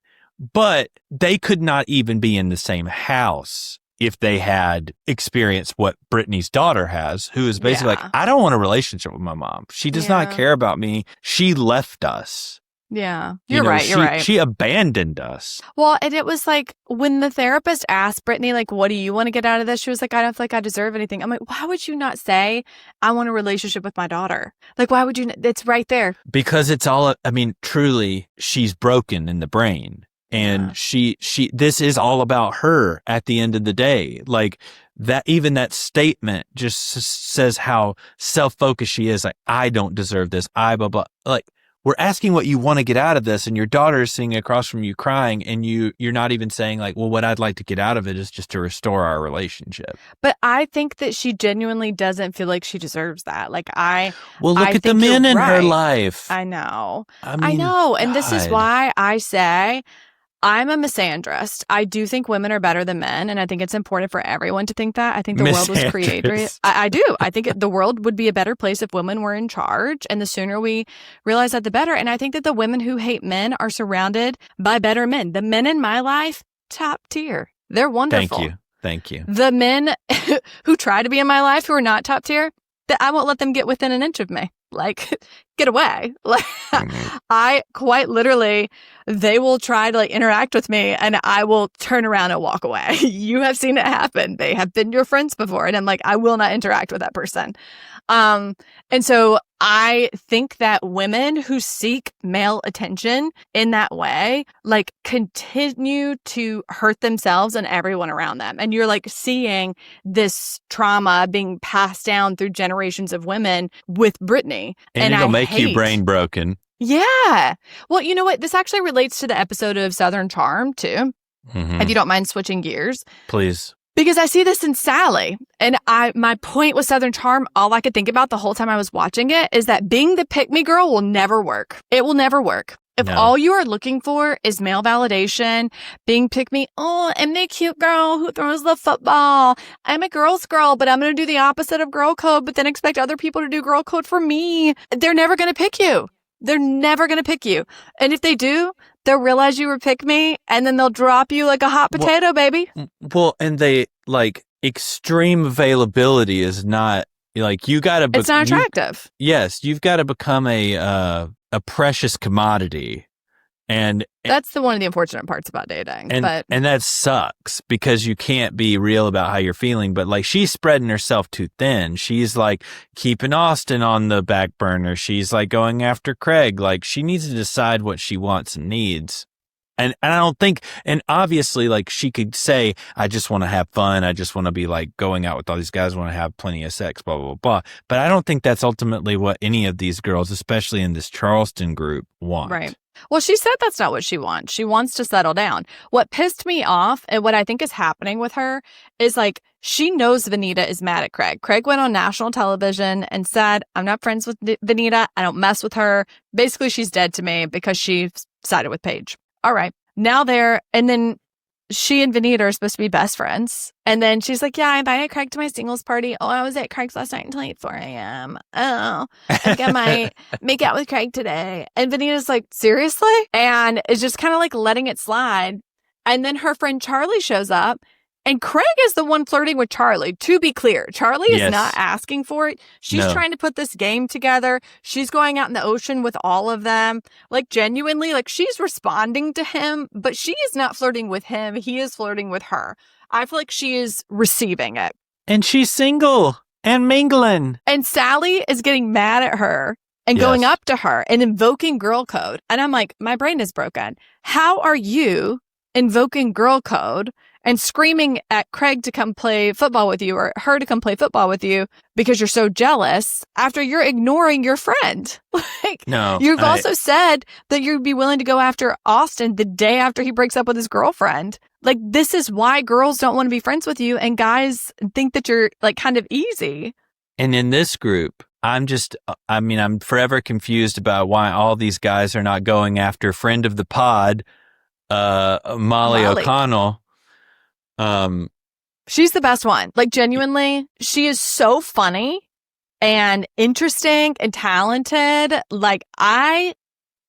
But they could not even be in the same house if they had experienced what Brittany's daughter has, who is basically like, I don't want a relationship with my mom. She does not care about me. She left us. Yeah, you're right. She abandoned us. Well, and it was like when the therapist asked Brittany, like, what do you want to get out of this? She was like, I don't feel like I deserve anything. I'm like, why would you not say, I want a relationship with my daughter? Like, why would you? It's right there. Because it's all, I mean, truly, she's broken in the brain. And this is all about her at the end of the day. Like that, even that statement just says how self-focused she is. Like, I don't deserve this. Blah, blah. Like, we're asking what you want to get out of this, and your daughter is sitting across from you crying, and you're not even saying like, well, what I'd like to get out of it is just to restore our relationship. But I think that she genuinely doesn't feel like she deserves that. Like look at the men in her life. I know. I know. And this is why I say I'm a misandrist. I do think women are better than men, and I think it's important for everyone to think that. I think the world was created. I do. I think the world would be a better place if women were in charge, and the sooner we realize that, the better. And I think that the women who hate men are surrounded by better men. The men in my life, top tier. They're wonderful. Thank you. The men who try to be in my life who are not top tier, that I won't let them get within an inch of me. Like, get away. Like, I quite literally, they will try to like interact with me and I will turn around and walk away. You have seen it happen. They have been your friends before. And I'm like, I will not interact with that person. And so I think that women who seek male attention in that way, like, continue to hurt themselves and everyone around them. And you're like seeing this trauma being passed down through generations of women with Brittany. And it'll make you brain broken. Yeah. Well, you know what? This actually relates to the episode of Southern Charm too. Mm-hmm. If you don't mind switching gears. Please. Because I see this in Sally. And my point with Southern Charm, all I could think about the whole time I was watching it is that being the pick-me girl will never work. It will never work. If all you are looking for is male validation, being pick-me, oh, I'm the cute girl who throws the football. I'm a girl's girl, but I'm going to do the opposite of girl code, but then expect other people to do girl code for me. They're never going to pick you. They're never going to pick you. And if they do, they'll realize you were pick-me, and then they'll drop you like a hot potato, baby. Well, and they, like, extreme availability is not, like, you got to... It's not attractive. Yes, you've got to become a precious commodity. And that's one of the unfortunate parts about dating. And that sucks because you can't be real about how you're feeling. But like, she's spreading herself too thin. She's like keeping Austin on the back burner. She's like going after Craig. Like, she needs to decide what she wants and needs. And I don't think, and obviously, like, she could say, I just want to have fun. I just want to be like going out with all these guys, want to have plenty of sex, blah, blah, blah. But I don't think that's ultimately what any of these girls, especially in this Charleston group, want. Right. Well, she said that's not what she wants. She wants to settle down. What pissed me off and what I think is happening with her is like, she knows Vanita is mad at Craig. Craig went on national television and said, I'm not friends with Vanita. I don't mess with her. Basically, she's dead to me because she sided with Paige. All right. Now and then she and Vanita are supposed to be best friends. And then she's like, yeah, I invited Craig to my singles party. Oh, I was at Craig's last night until 4 a.m. Oh, I think I might make out with Craig today. And Vanita's like, seriously? And is just kind of like letting it slide. And then her friend Charlie shows up. And Craig is the one flirting with Charlie. To be clear, Charlie is not asking for it. She's trying to put this game together. She's going out in the ocean with all of them. Like, genuinely, like, she's responding to him, but she is not flirting with him. He is flirting with her. I feel like she is receiving it. And she's single and mingling. And Sally is getting mad at her and going up to her and invoking girl code. And I'm like, my brain is broken. How are you invoking girl code and screaming at Craig to come play football with you or her to come play football with you because you're so jealous after you're ignoring your friend? Like, you've also said that you'd be willing to go after Austin the day after he breaks up with his girlfriend. Like, this is why girls don't want to be friends with you and guys think that you're like kind of easy. And in this group, I'm forever confused about why all these guys are not going after friend of the pod, Molly O'Connell. She's the best one. Like, genuinely, she is so funny and interesting and talented. Like, I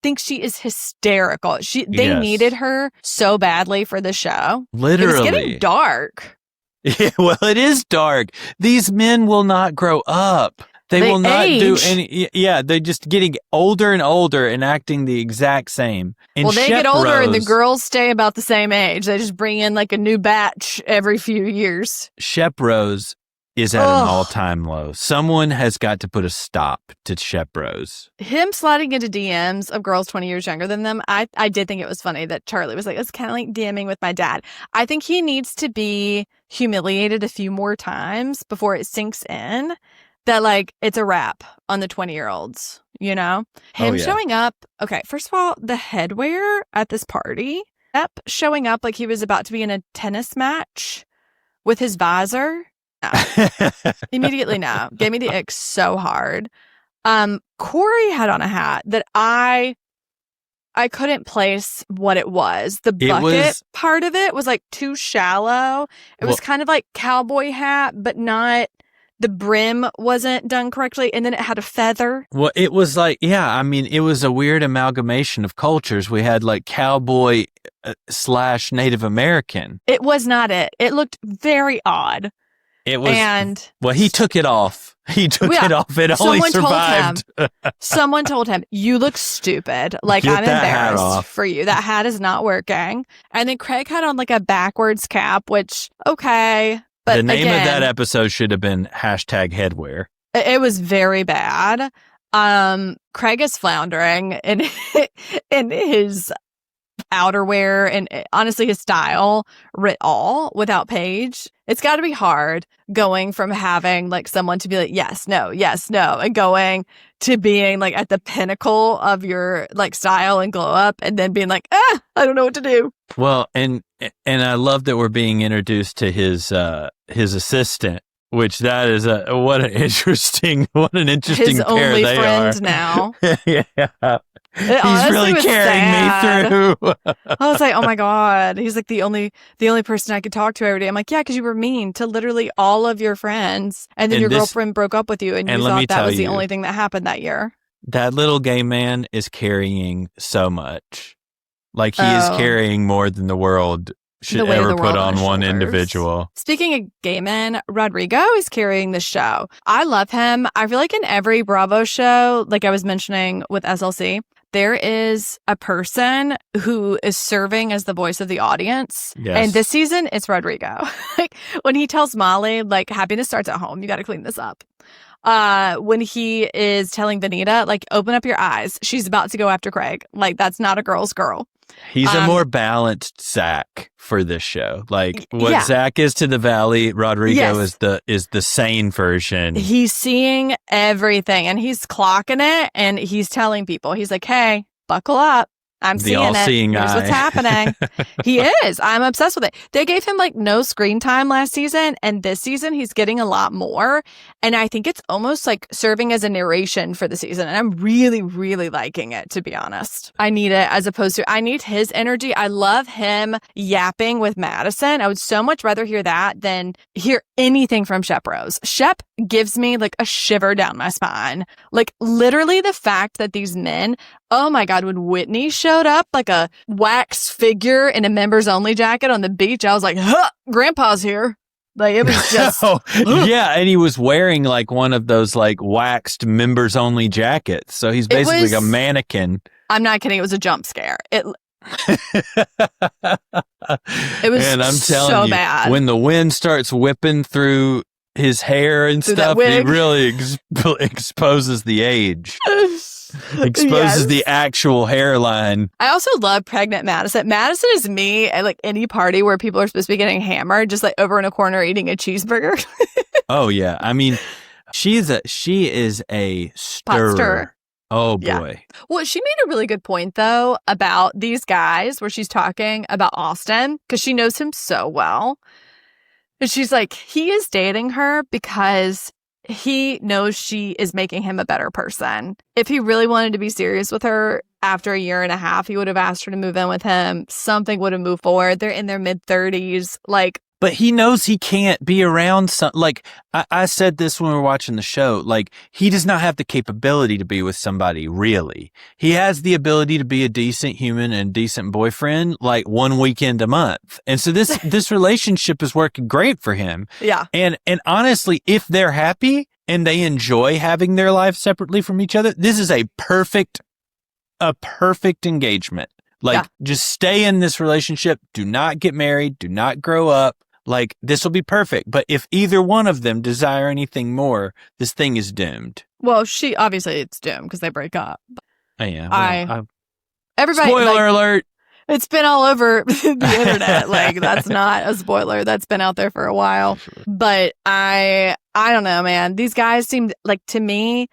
think she is hysterical. They needed her so badly for the show. Literally. It was getting dark. Yeah, well, it is dark. These men will not grow up. They will not do any. Yeah, they're just getting older and older and acting the exact same. And they get older and the girls stay about the same age. They just bring in like a new batch every few years. Shep Rose is at an all-time low. Someone has got to put a stop to Shep Rose. Him sliding into DMs of girls 20 years younger than them, I did think it was funny that Charlie was like, it's kind of like DMing with my dad. I think he needs to be humiliated a few more times before it sinks in that, like, it's a wrap on the 20-year-olds, you know? Him showing up, okay, first of all, the headwear at this party, showing up like he was about to be in a tennis match with his visor. No. Immediately no. Gave me the ick so hard. Corey had on a hat that I couldn't place what it was. The bucket part of it was like too shallow. It was kind of like cowboy hat, but not, the brim wasn't done correctly. And then it had a feather. Well, it was like, it was a weird amalgamation of cultures. We had like cowboy / Native American. It was not it. It looked very odd. It was, he took it off. He took it off. It only survived. Someone told him, you look stupid. Like, I'm embarrassed for you. That hat is not working. And then Craig had on like a backwards cap, which, okay. But the name of that episode should have been #headwear. It was very bad. Craig is floundering in his outerwear and honestly his style writ all without Paige. It's got to be hard going from having like someone to be like yes no and going to being like at the pinnacle of your like style and glow up and then being like I don't know what to do. Well, and I love that we're being introduced to his assistant, which that is what an interesting his pair only they friend are now. Yeah. He's really carrying me through. I was like, oh my God. He's like the only person I could talk to every day. I'm like, yeah, because you were mean to literally all of your friends. And then your girlfriend broke up with you and you thought that was the only thing that happened that year. That little gay man is carrying so much. Like he is carrying more than the world should ever put on one individual. Speaking of gay men, Rodrigo is carrying the show. I love him. I feel like in every Bravo show, like I was mentioning with SLC, there is a person who is serving as the voice of the audience. Yes. And this season, it's Rodrigo. Like when he tells Molly, like, happiness starts at home. You got to clean this up. When he is telling Vanita, like, open up your eyes. She's about to go after Craig. Like, that's not a girl's girl. He's a more balanced Zach for this show. Like what Zach is to the Valley, Rodrigo is the sane version. He's seeing everything and he's clocking it and he's telling people, he's like, hey, buckle up. I'm seeing it. Here's what's happening. He is. I'm obsessed with it. They gave him like no screen time last season, and this season he's getting a lot more. And I think it's almost like serving as a narration for the season. And I'm really, really liking it, to be honest. I need it as opposed to I need his energy. I love him yapping with Madison. I would so much rather hear that than hear anything from Shep Rose. Shep gives me like a shiver down my spine. Like literally the fact that these men, oh my God, when Whitney showed up like a wax figure in a members only jacket on the beach, I was like, huh, Grandpa's here. Like it was just. Yeah, and he was wearing like one of those like waxed members only jackets. So he's basically like a mannequin. I'm not kidding. It was a jump scare. It was and I'm telling so you, bad. When the wind starts whipping through his hair and stuff, he really exposes the age. Exposes the actual hairline. I also love pregnant Madison. Madison is me at like any party where people are supposed to be getting hammered, just like over in a corner eating a cheeseburger. Oh yeah, I mean, she is a stirrer. Oh boy. Yeah. Well, she made a really good point though about these guys, where she's talking about Austin because she knows him so well. And she's like, he is dating her because he knows she is making him a better person. If he really wanted to be serious with her after a year and a half, he would have asked her to move in with him. Something would have moved forward. They're in their mid-30s. Like, but he knows he can't be around some, like, I said this when we were watching the show, like, he does not have the capability to be with somebody, really. He has the ability to be a decent human and decent boyfriend, like, one weekend a month. And so this relationship is working great for him. Yeah. And honestly, if they're happy and they enjoy having their lives separately from each other, this is a perfect engagement. Like, just stay in this relationship. Do not get married. Do not grow up. Like, this will be perfect. But if either one of them desire anything more, this thing is doomed. Well, obviously it's doomed because they break up. Oh, yeah. Well, everybody. Spoiler alert. It's been all over the internet. Like, that's not a spoiler. That's been out there for a while. But I don't know, man. These guys seemed like, to me,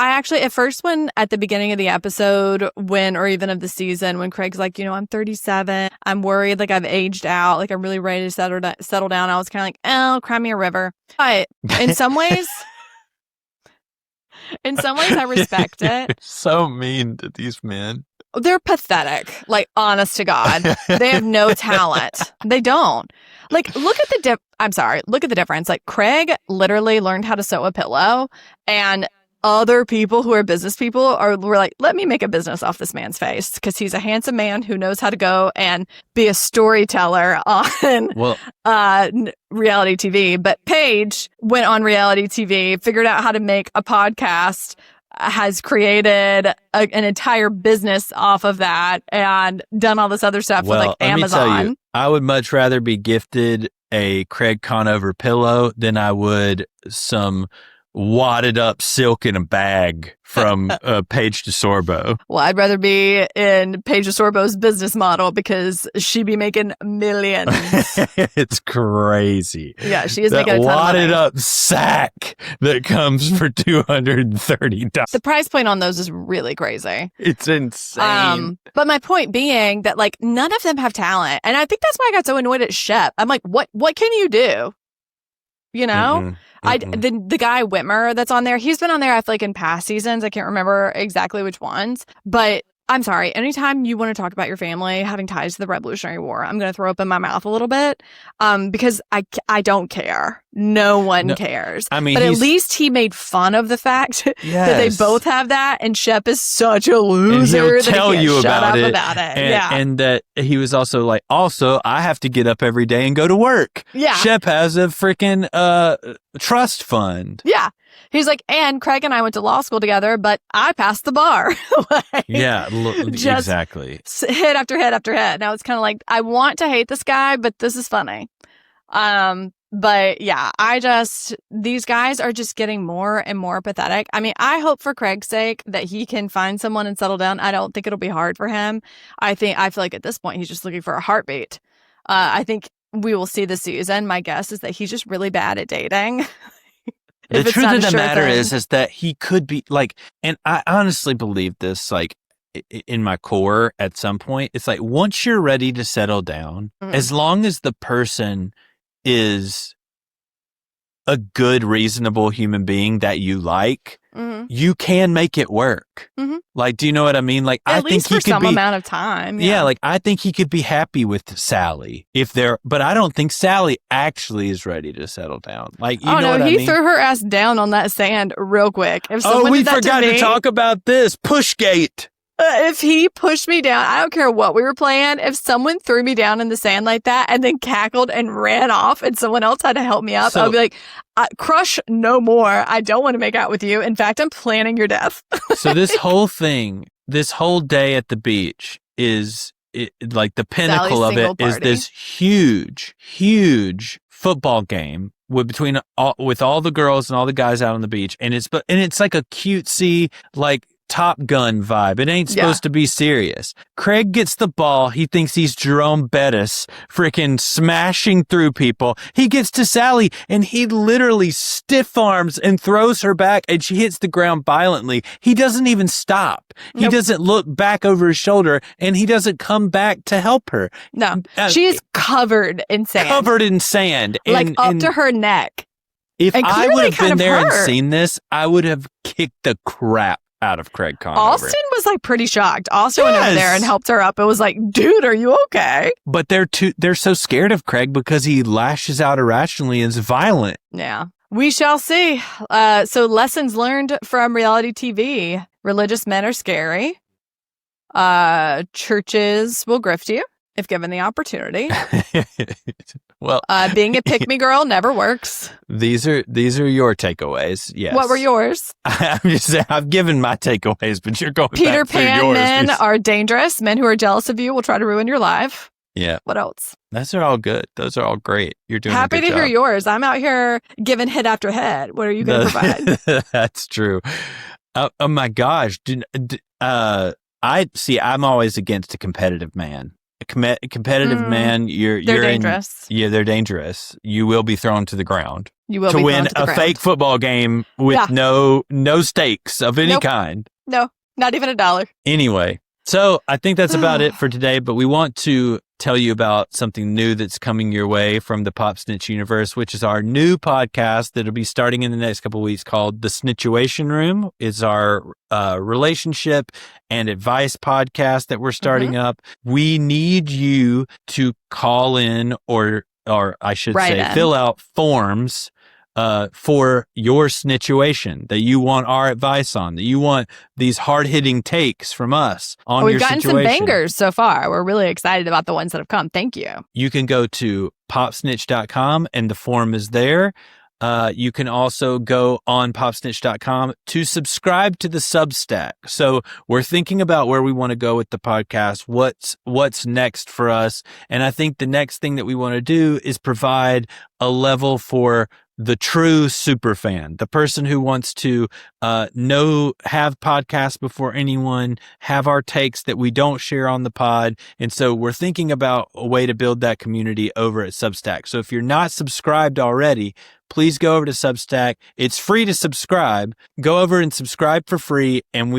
I actually, at first, when at the beginning of the episode, or even of the season, when Craig's like, I'm 37, I'm worried, like I've aged out, like I'm really ready to settle down. I was kind of like, oh, cry me a river. But in some ways, I respect it. So mean to these men. They're pathetic. Like, honest to God, they have no talent. They don't. Like, look at the difference. Like, Craig literally learned how to sew a pillow, and other people who are business people were like, let me make a business off this man's face because he's a handsome man who knows how to go and be a storyteller on reality TV. But Paige went on reality TV, figured out how to make a podcast, has created an entire business off of that, and done all this other stuff with like Amazon. Let me tell you, I would much rather be gifted a Craig Conover pillow than I would some wadded up silk in a bag from Paige DeSorbo. Well, I'd rather be in Paige DeSorbo's business model because she'd be making millions. It's crazy. Yeah, she is making a ton of money. Wadded up sack that comes for $230. The price point on those is really crazy. It's insane. But my point being that, like, none of them have talent. And I think that's why I got so annoyed at Shep. I'm like, what can you do? You know? Mm-hmm. The guy Whitmer that's on there, he's been on there, I feel like, in past seasons. I can't remember exactly which ones. But I'm sorry, anytime you want to talk about your family having ties to the Revolutionary War, I'm going to throw up in my mouth a little bit because I don't care. No one cares. I mean, but at least he made fun of the fact that they both have that, and Shep is such a loser and he'll that tell he can't you shut up about it. And that he was also like, I have to get up every day and go to work. Yeah. Shep has a freaking trust fund. Yeah. He's like, and Craig and I went to law school together, but I passed the bar. Exactly. Hit after hit after hit. Now it's kind of like, I want to hate this guy, but this is funny. But yeah, these guys are just getting more and more pathetic. I mean, I hope for Craig's sake that he can find someone and settle down. I don't think it'll be hard for him. I feel like at this point, he's just looking for a heartbeat. I think we will see this season. My guess is that he's just really bad at dating. The truth of the matter is that he could be like, and I honestly believe this, like, in my core at some point, it's like, once you're ready to settle down, as long as the person is a good, reasonable human being that you like, you can make it work. Like, do you know what I mean? Like, at least for some amount of time. Yeah, like, I think he could be happy with Sally but I don't think Sally actually is ready to settle down. Like, you know what I mean? He threw her ass down on that sand real quick. If we forgot to talk about this. Pushgate. If he pushed me down, I don't care what we were playing. If someone threw me down in the sand like that and then cackled and ran off and someone else had to help me up, I'd be like, crush no more. I don't want to make out with you. In fact, I'm planning your death. So this whole thing, this whole day at the beach is like the pinnacle of it is this huge, huge football game with all the girls and all the guys out on the beach. And it's like a cutesy, like, Top Gun vibe. It ain't supposed to be serious. Craig gets the ball. He thinks he's Jerome Bettis, freaking smashing through people. He gets to Sally and he literally stiff arms and throws her back and she hits the ground violently. He doesn't even stop. He doesn't look back over his shoulder and he doesn't come back to help her. No, she is covered in sand. Covered in sand. Like up to her neck. If And I clearly would have kind been of there and hurt. seen this, I would have kicked the crap out of Craig Conover. Austin was like pretty shocked. Austin went over Yes. there and helped her up. It was like, dude, are you okay? But they're so scared of Craig because he lashes out irrationally and is violent. Yeah. We shall see. So lessons learned from reality TV. Religious men are scary. Churches will grift you if given the opportunity. Well, Being a pick-me girl never works. these are your takeaways. Yes. What were yours? I'm just saying, I've given my takeaways, but you're going Peter back through Pan yours. men are dangerous. Men who are jealous of you will try to ruin your life. Yeah. What else? Those are all good. Those are all great. You're doing Happy a to good hear job. yours. I'm out here giving hit after hit. What are you going to provide? That's true. Oh my gosh. I'm always against a competitive man. A competitive man, they're dangerous. They're dangerous. You will be thrown to the ground. You will to be win thrown to the a ground. fake football game with no stakes of any Nope. kind. No, not even $1. Anyway, so I think that's about it for today, but we want to tell you about something new that's coming your way from the Pop Snitch universe, which is our new podcast that'll be starting in the next couple of weeks called the Snituation Room. It's our relationship and advice podcast that we're starting up. We need you to call in or I should say fill out forms for your snituation that you want our advice on, that you want these hard-hitting takes from us on your situation. We've gotten some bangers so far. We're really excited about the ones that have come. Thank you. You can go to popsnitch.com and the form is there. You can also go on popsnitch.com to subscribe to the Substack. So we're thinking about where we want to go with the podcast, what's next for us. And I think the next thing that we want to do is provide a level for the true super fan, the person who wants to have podcasts before anyone, have our takes that we don't share on the pod. And so we're thinking about a way to build that community over at Substack. So if you're not subscribed already, please go over to Substack. It's free to subscribe. Go over and subscribe for free, and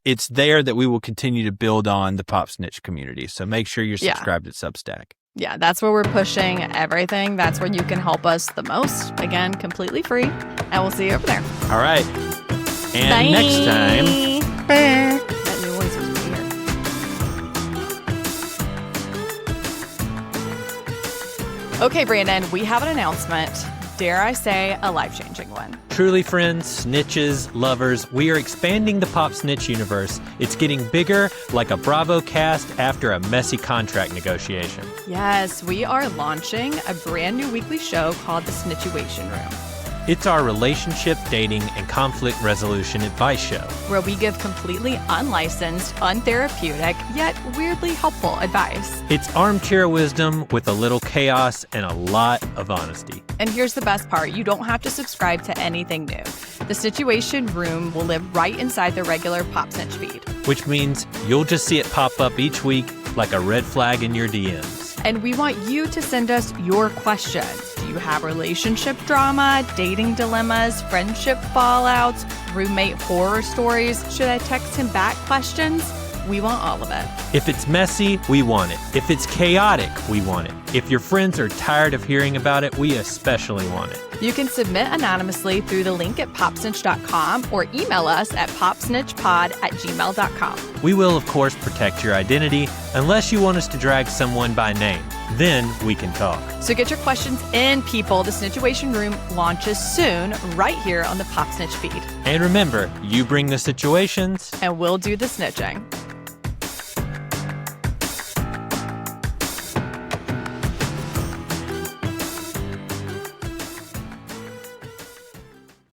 it's there that we will continue to build on the Pop Snitch community. So make sure you're subscribed at Substack. Yeah, that's where we're pushing everything. That's where you can help us the most. Again, completely free. And we'll see you over there. All right. And Bye. next time. That new voice was weird. Okay, Brandon, we have an announcement. Dare I say, a life-changing one. Truly, friends, snitches, lovers, we are expanding the Pop Snitch universe. It's getting bigger, like a Bravo cast after a messy contract negotiation. Yes, we are launching a brand new weekly show called the Snituation Room, It's our relationship, dating, and conflict resolution advice show. where we give completely unlicensed, untherapeutic, yet weirdly helpful advice. It's armchair wisdom with a little chaos and a lot of honesty. And here's the best part. You don't have to subscribe to anything new. The Snituation Room will live right inside the regular Pop Snitch feed. Which means you'll just see it pop up each week like a red flag in your DMs. And we want you to send us your questions. Do you have relationship drama, dating dilemmas, friendship fallouts, roommate horror stories? Should I text him back questions? We want all of it. If it's messy, we want it. If it's chaotic, we want it. If your friends are tired of hearing about it, we especially want it. You can submit anonymously through the link at popsnitch.com or email us at popsnitchpod@gmail.com. We will, of course, protect your identity unless you want us to drag someone by name. Then we can talk. So get your questions in, people. The Snituation Room launches soon, right here on the Pop Snitch feed. And remember, you bring the situations. And we'll do the snitching.